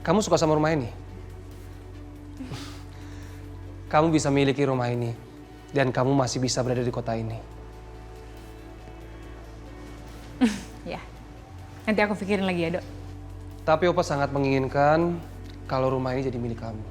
kamu suka sama rumah ini? Kamu bisa miliki rumah ini dan kamu masih bisa berada di kota ini. Ya, nanti aku pikirin lagi ya, Dok. Tapi Opa sangat menginginkan kalau rumah ini jadi milik kamu.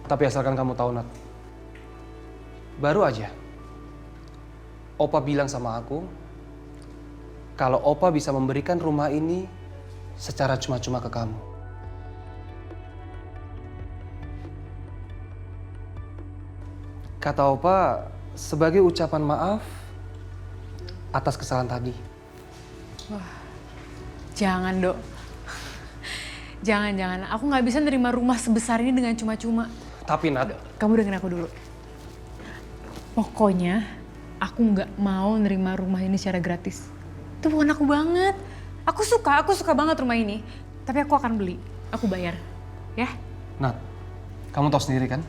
Tapi asalkan kamu tahu, Nat. Baru aja Opa bilang sama aku kalau Opa bisa memberikan rumah ini secara cuma-cuma ke kamu. Kata Opa, sebagai ucapan maaf atas kesalahan tadi. Wah, jangan Dok. Jangan. Aku nggak bisa nerima rumah sebesar ini dengan cuma-cuma. Tapi Nat, Kamu dengerin aku dulu. Pokoknya aku nggak mau nerima rumah ini secara gratis. Itu bukan aku banget. Aku suka banget rumah ini. Tapi aku akan beli, aku bayar. Ya? Nat, kamu tahu sendiri kan?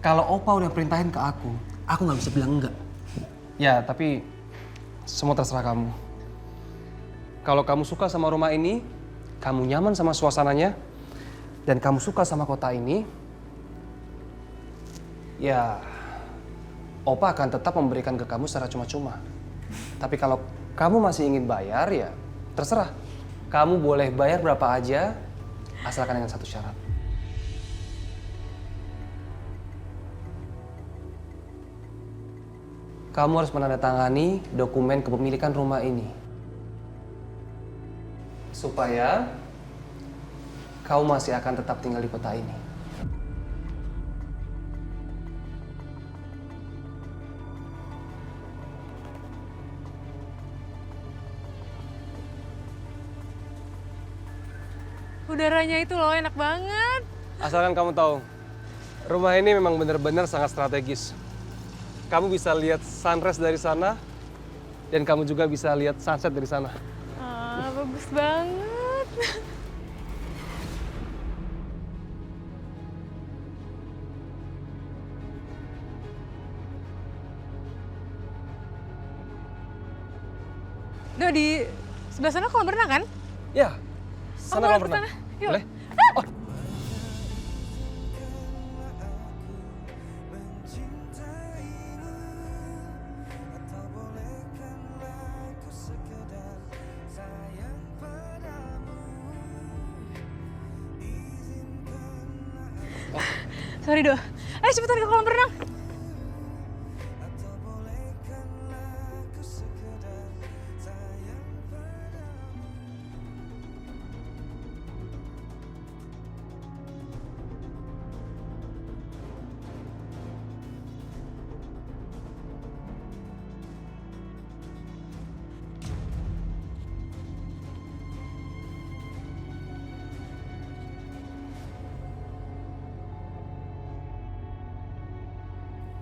Kalau Opa udah perintahin ke aku nggak bisa bilang enggak. Ya, tapi semua terserah kamu. Kalau kamu suka sama rumah ini, kamu nyaman sama suasananya, dan kamu suka sama kota ini, ya Opa akan tetap memberikan ke kamu secara cuma-cuma. Tapi kalau kamu masih ingin bayar, ya terserah. Kamu boleh bayar berapa aja, asalkan dengan satu syarat. Kamu harus menandatangani dokumen kepemilikan rumah ini. Supaya kamu masih akan tetap tinggal di kota ini. Udaranya itu loh enak banget. Asalkan kamu tahu, rumah ini memang benar-benar sangat strategis. Kamu bisa lihat sunrise dari sana, dan kamu juga bisa lihat sunset dari sana. Ah, bagus banget. Duh, di sebelah sana kolam renang kan? Ya, sana boleh kolam ke renang. sana. Yuk. Boleh? Oh. Sorry, Do. Ayo cepetan ke kolam renang.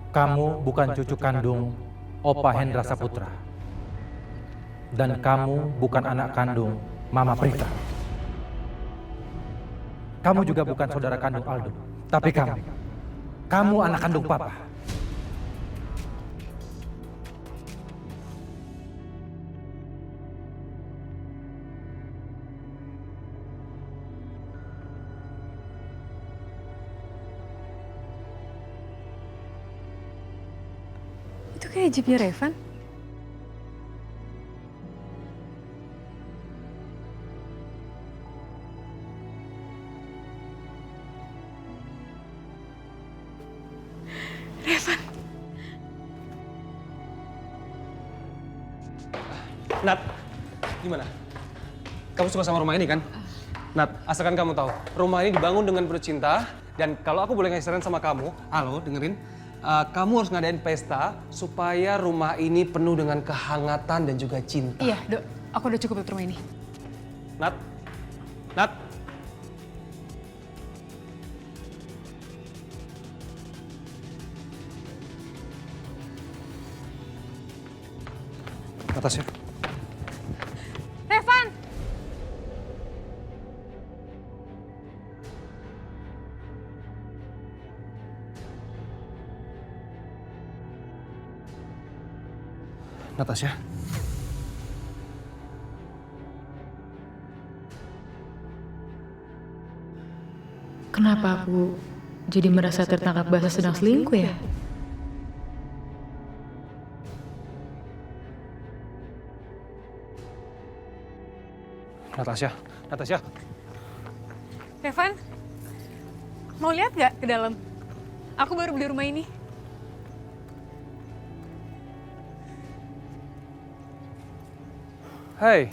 Kamu bukan cucu kandung Opa Hendra Saputra. Dan kamu bukan anak kandung Mama Prita. Kamu juga bukan saudara kandung Aldo. Tapi kamu anak kandung Papa. Itu kayak jeepnya Revan. Revan. Nat, gimana? Kamu suka sama rumah ini kan? Nat, asalkan kamu tahu, rumah ini dibangun dengan penuh cinta. Dan kalau aku boleh ngasih saran sama kamu, halo, dengerin. Kamu harus ngadain pesta supaya rumah ini penuh dengan kehangatan dan juga cinta. Iya, Dok. Aku udah cukup di rumah ini. Nat. Natasha. Revan! Natasha. Kenapa aku jadi merasa tertangkap basah sedang selingkuh ya? Natasha. Revan, mau lihat gak ke dalam? Aku baru beli rumah ini. Hai.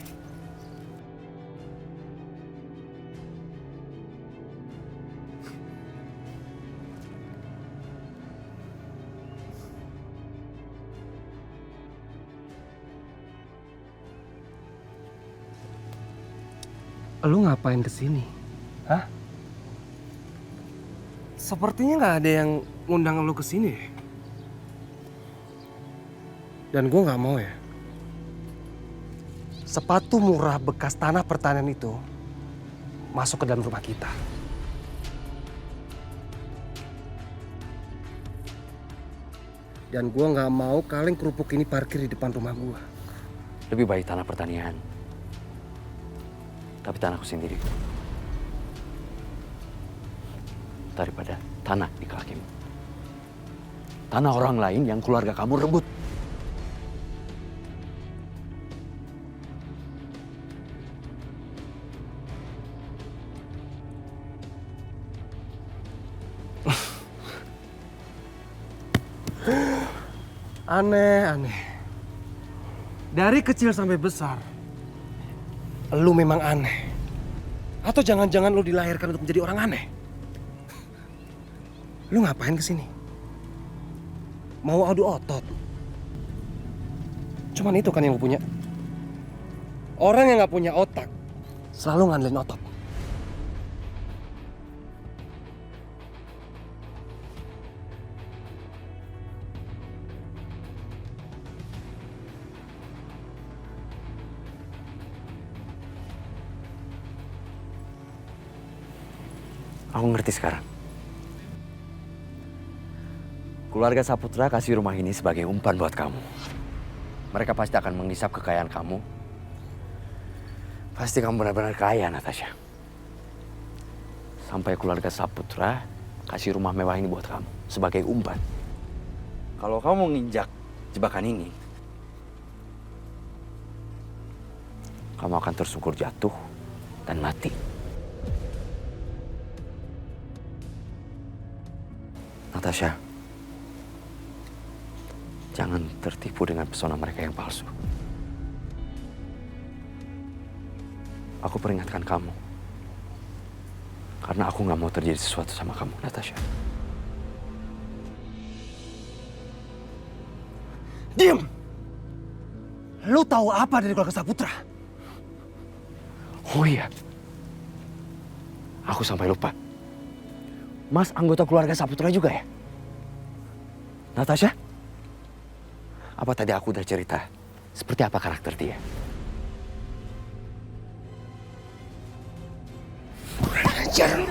Lu ngapain kesini? Hah? Sepertinya nggak ada yang ngundang lu kesini. Dan gue nggak mau ya. Sepatu murah bekas tanah pertanian itu masuk ke dalam rumah kita. Dan gue nggak mau kaleng kerupuk ini parkir di depan rumah gue. Lebih baik tanah pertanian. Tapi tanahku sendiri. Daripada tanah di kakimu. Tanah orang lain yang keluarga kamu rebut. Aneh. Dari kecil sampai besar, lu memang aneh. Atau jangan-jangan lu dilahirkan untuk menjadi orang aneh? Lu ngapain kesini? Mau adu otot? Cuman itu kan yang lu punya. Orang yang gak punya otak selalu ngandelin otot. Aku ngerti sekarang. Keluarga Saputra kasih rumah ini sebagai umpan buat kamu. Mereka pasti akan menghisap kekayaan kamu. Pasti kamu benar-benar kaya, Natasha. Sampai keluarga Saputra kasih rumah mewah ini buat kamu sebagai umpan. Kalau kamu menginjak jebakan ini, kamu akan tersungkur jatuh dan mati. Natasha, jangan tertipu dengan pesona mereka yang palsu. Aku peringatkan kamu. Karena aku nggak mau terjadi sesuatu sama kamu, Natasha. Diam! Lu tahu apa dari keluarga Saputra? Oh iya. Aku sampai lupa. Mas anggota keluarga Saputra juga ya? Natasha? Apa tadi aku udah cerita seperti apa karakter dia? Ajar.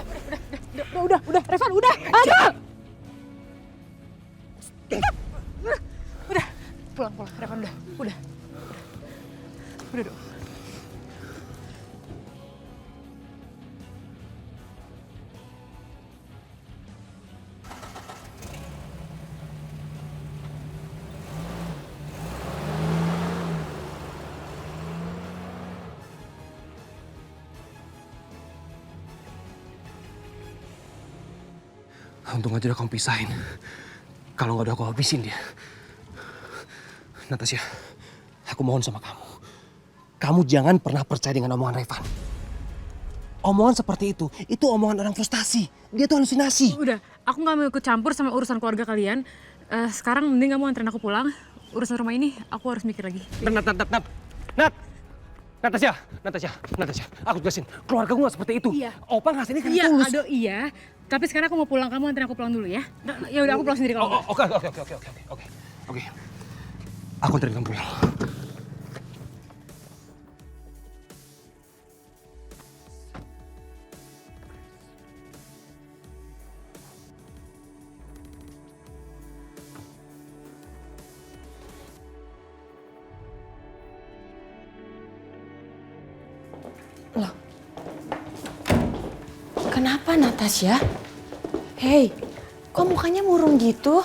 Udah, Revan, udah. Aduh! Udah, pulang, Revan, udah. Udah dong. Untung aja udah kamu pisahin. Kalau nggak udah aku habisin dia. Natasha, aku mohon sama kamu. Kamu jangan pernah percaya dengan omongan Revan. Omongan seperti itu omongan orang frustasi. Dia tuh halusinasi. Udah, aku nggak mau ikut campur sama urusan keluarga kalian. Sekarang mending kamu anterin aku pulang. Urusan rumah ini aku harus mikir lagi. Natasha, aku jelasin. Keluarga gue nggak seperti itu. Iya. Opa ngasih ini kan Iya, tulus. iya. Tapi sekarang aku mau pulang, kamu anterin aku pulang dulu ya. Ya udah, aku pulang sendiri kalau nggak. Oke. Aku anterin kamu pulang. Loh, kenapa Natasha? Hei, kok mukanya murung gitu?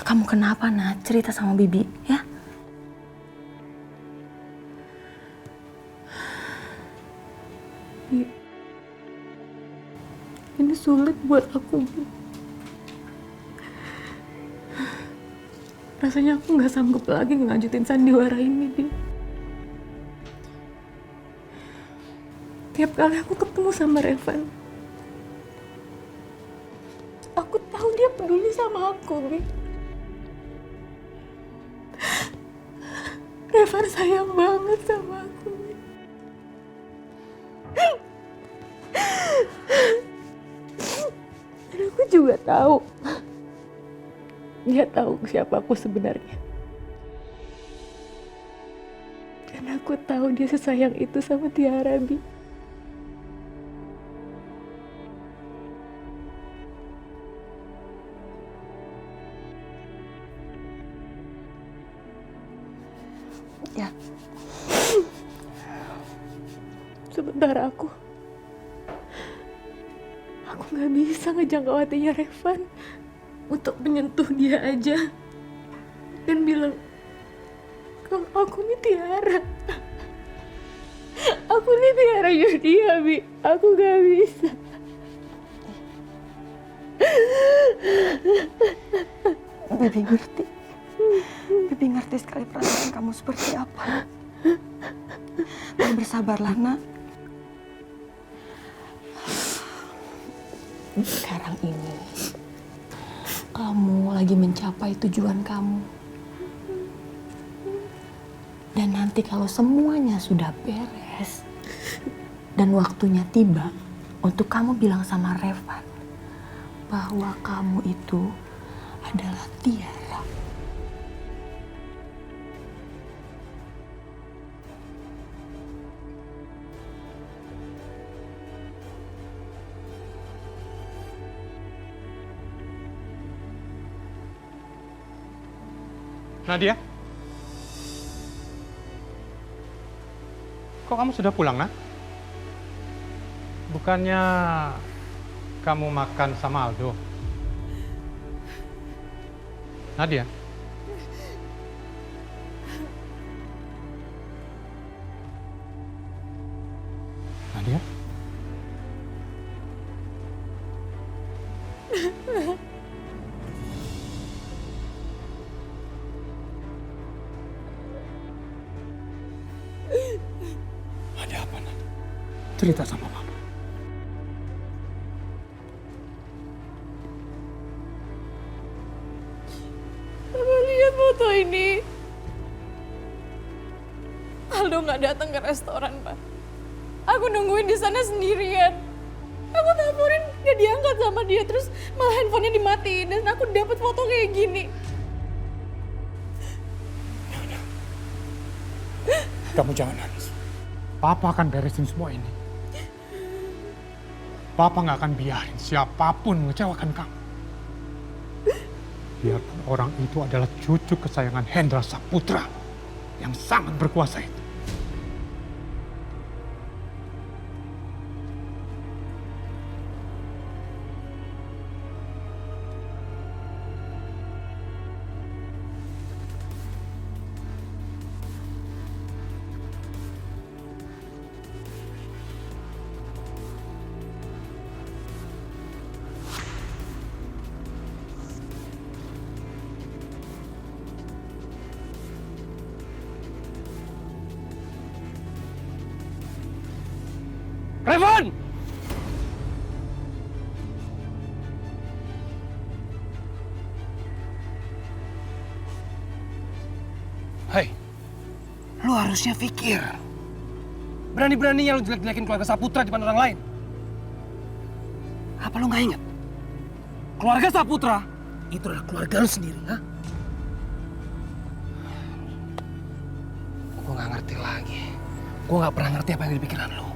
Kamu kenapa, Nat? Cerita sama Bibi, ya? Ini sulit buat aku, Bu. Rasanya aku nggak sanggup lagi ngelanjutin sandiwara ini, Bi. Tiap kali aku ketemu sama Revan, aku tahu dia peduli sama aku, Bi. Revan sayang banget sama aku, Bi. Dan aku juga tahu. Dia tahu siapa aku sebenarnya. Dan aku tahu dia sesayang itu sama Tiara, Bi. Ya. Sementara aku nggak bisa ngejangkau hatinya Revan untuk menyentuh dia aja dan bilang kalau aku nih Tiara. Aku nih Tiara Yudia, Bi. Aku gak bisa. Bibi ngerti. Bibi ngerti sekali perasaan kamu seperti apa. Dan bersabarlah, Nak. Sekarang ini kamu lagi mencapai tujuan kamu. Dan nanti kalau semuanya sudah beres dan waktunya tiba untuk kamu bilang sama Revan bahwa kamu itu adalah Tiara. Nadia? Kok kamu sudah pulang, Nak? Bukannya kamu makan sama Aldo? Nadia? Nadia? Ada apa, Nak? Cerita sama Mama. Mama lihat foto ini. Aldo nggak datang ke restoran, Pak. Aku nungguin di sana sendirian. Aku teleponin gak diangkat sama dia, terus malah handphonenya dimatiin dan aku dapat foto kayak gini. Kamu jangan nangis. Papa akan beresin semua ini. Papa nggak akan biarin siapapun mengecewakan kamu. Biarpun orang itu adalah cucu kesayangan Hendra Saputra yang sangat berkuasa itu. Revan! Hai, lu harusnya pikir. Berani-beraninya lu jelek-jelekin keluarga Saputra di depan orang lain. Apa lu nggak ingat? Keluarga Saputra itu adalah keluarga lu sendiri, ha? Gue nggak ngerti lagi. Gue nggak pernah ngerti apa yang di pikiran lu.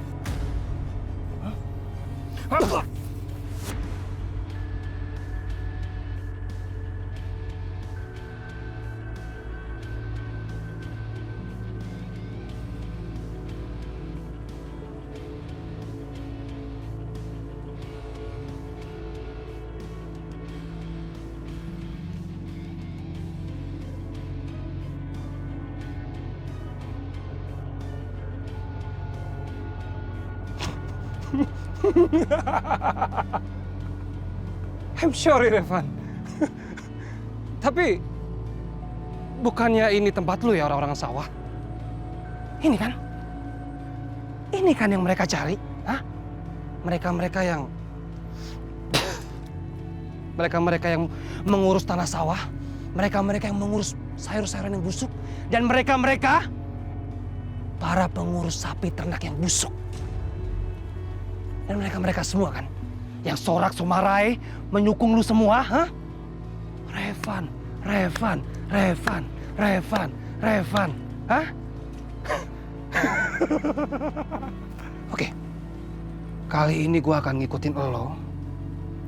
I'm sorry, Revan. Tapi bukannya ini tempat lu ya, orang-orang sawah? Ini kan? Ini kan yang mereka cari, hah? Mereka-mereka yang mengurus tanah sawah, mereka-mereka yang mengurus sayur-sayuran yang busuk, dan mereka-mereka para pengurus sapi ternak yang busuk. Dan mereka semua kan, yang sorak somarai, menyukung lu semua, ha? Revan, ha? Oke, kali ini gua akan ngikutin lo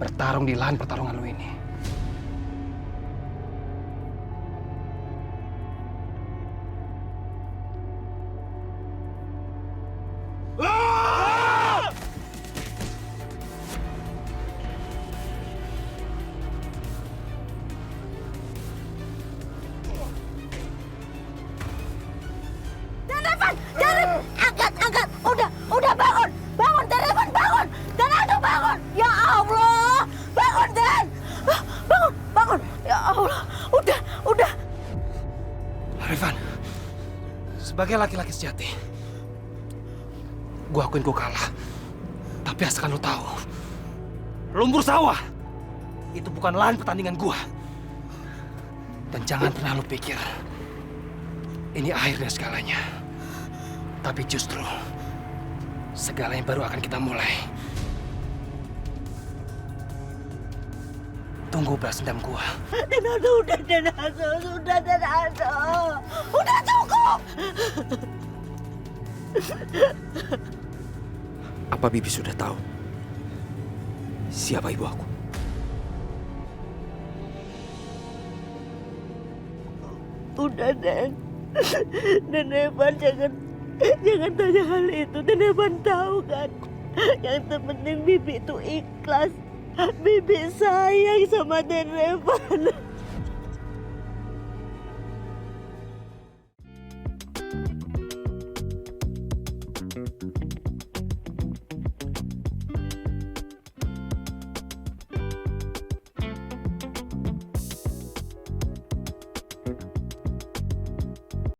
bertarung di lahan pertarungan lo ini. Angkat, udah bangun, Dan Revan, bangun, Dan aduh bangun, ya Allah, bangun Dan, bangun, ya Allah, udah. Revan, sebagai laki-laki sejati, gua akuin gua kalah. Tapi asalkan lu tahu, lumpur sawah itu bukan lahan pertandingan gua. Dan jangan pernah lu pikir ini akhir dari segalanya. Tapi justru segalanya baru akan kita mulai. Tunggu balas dendam gua. Udah cukup. Apa Bibi sudah tahu siapa ibu aku? Udah Dan Revan jangan tanya hal itu. Dan Revan tahu kan, yang terpenting Bibi itu ikhlas. Bibi sayang sama Dan Revan.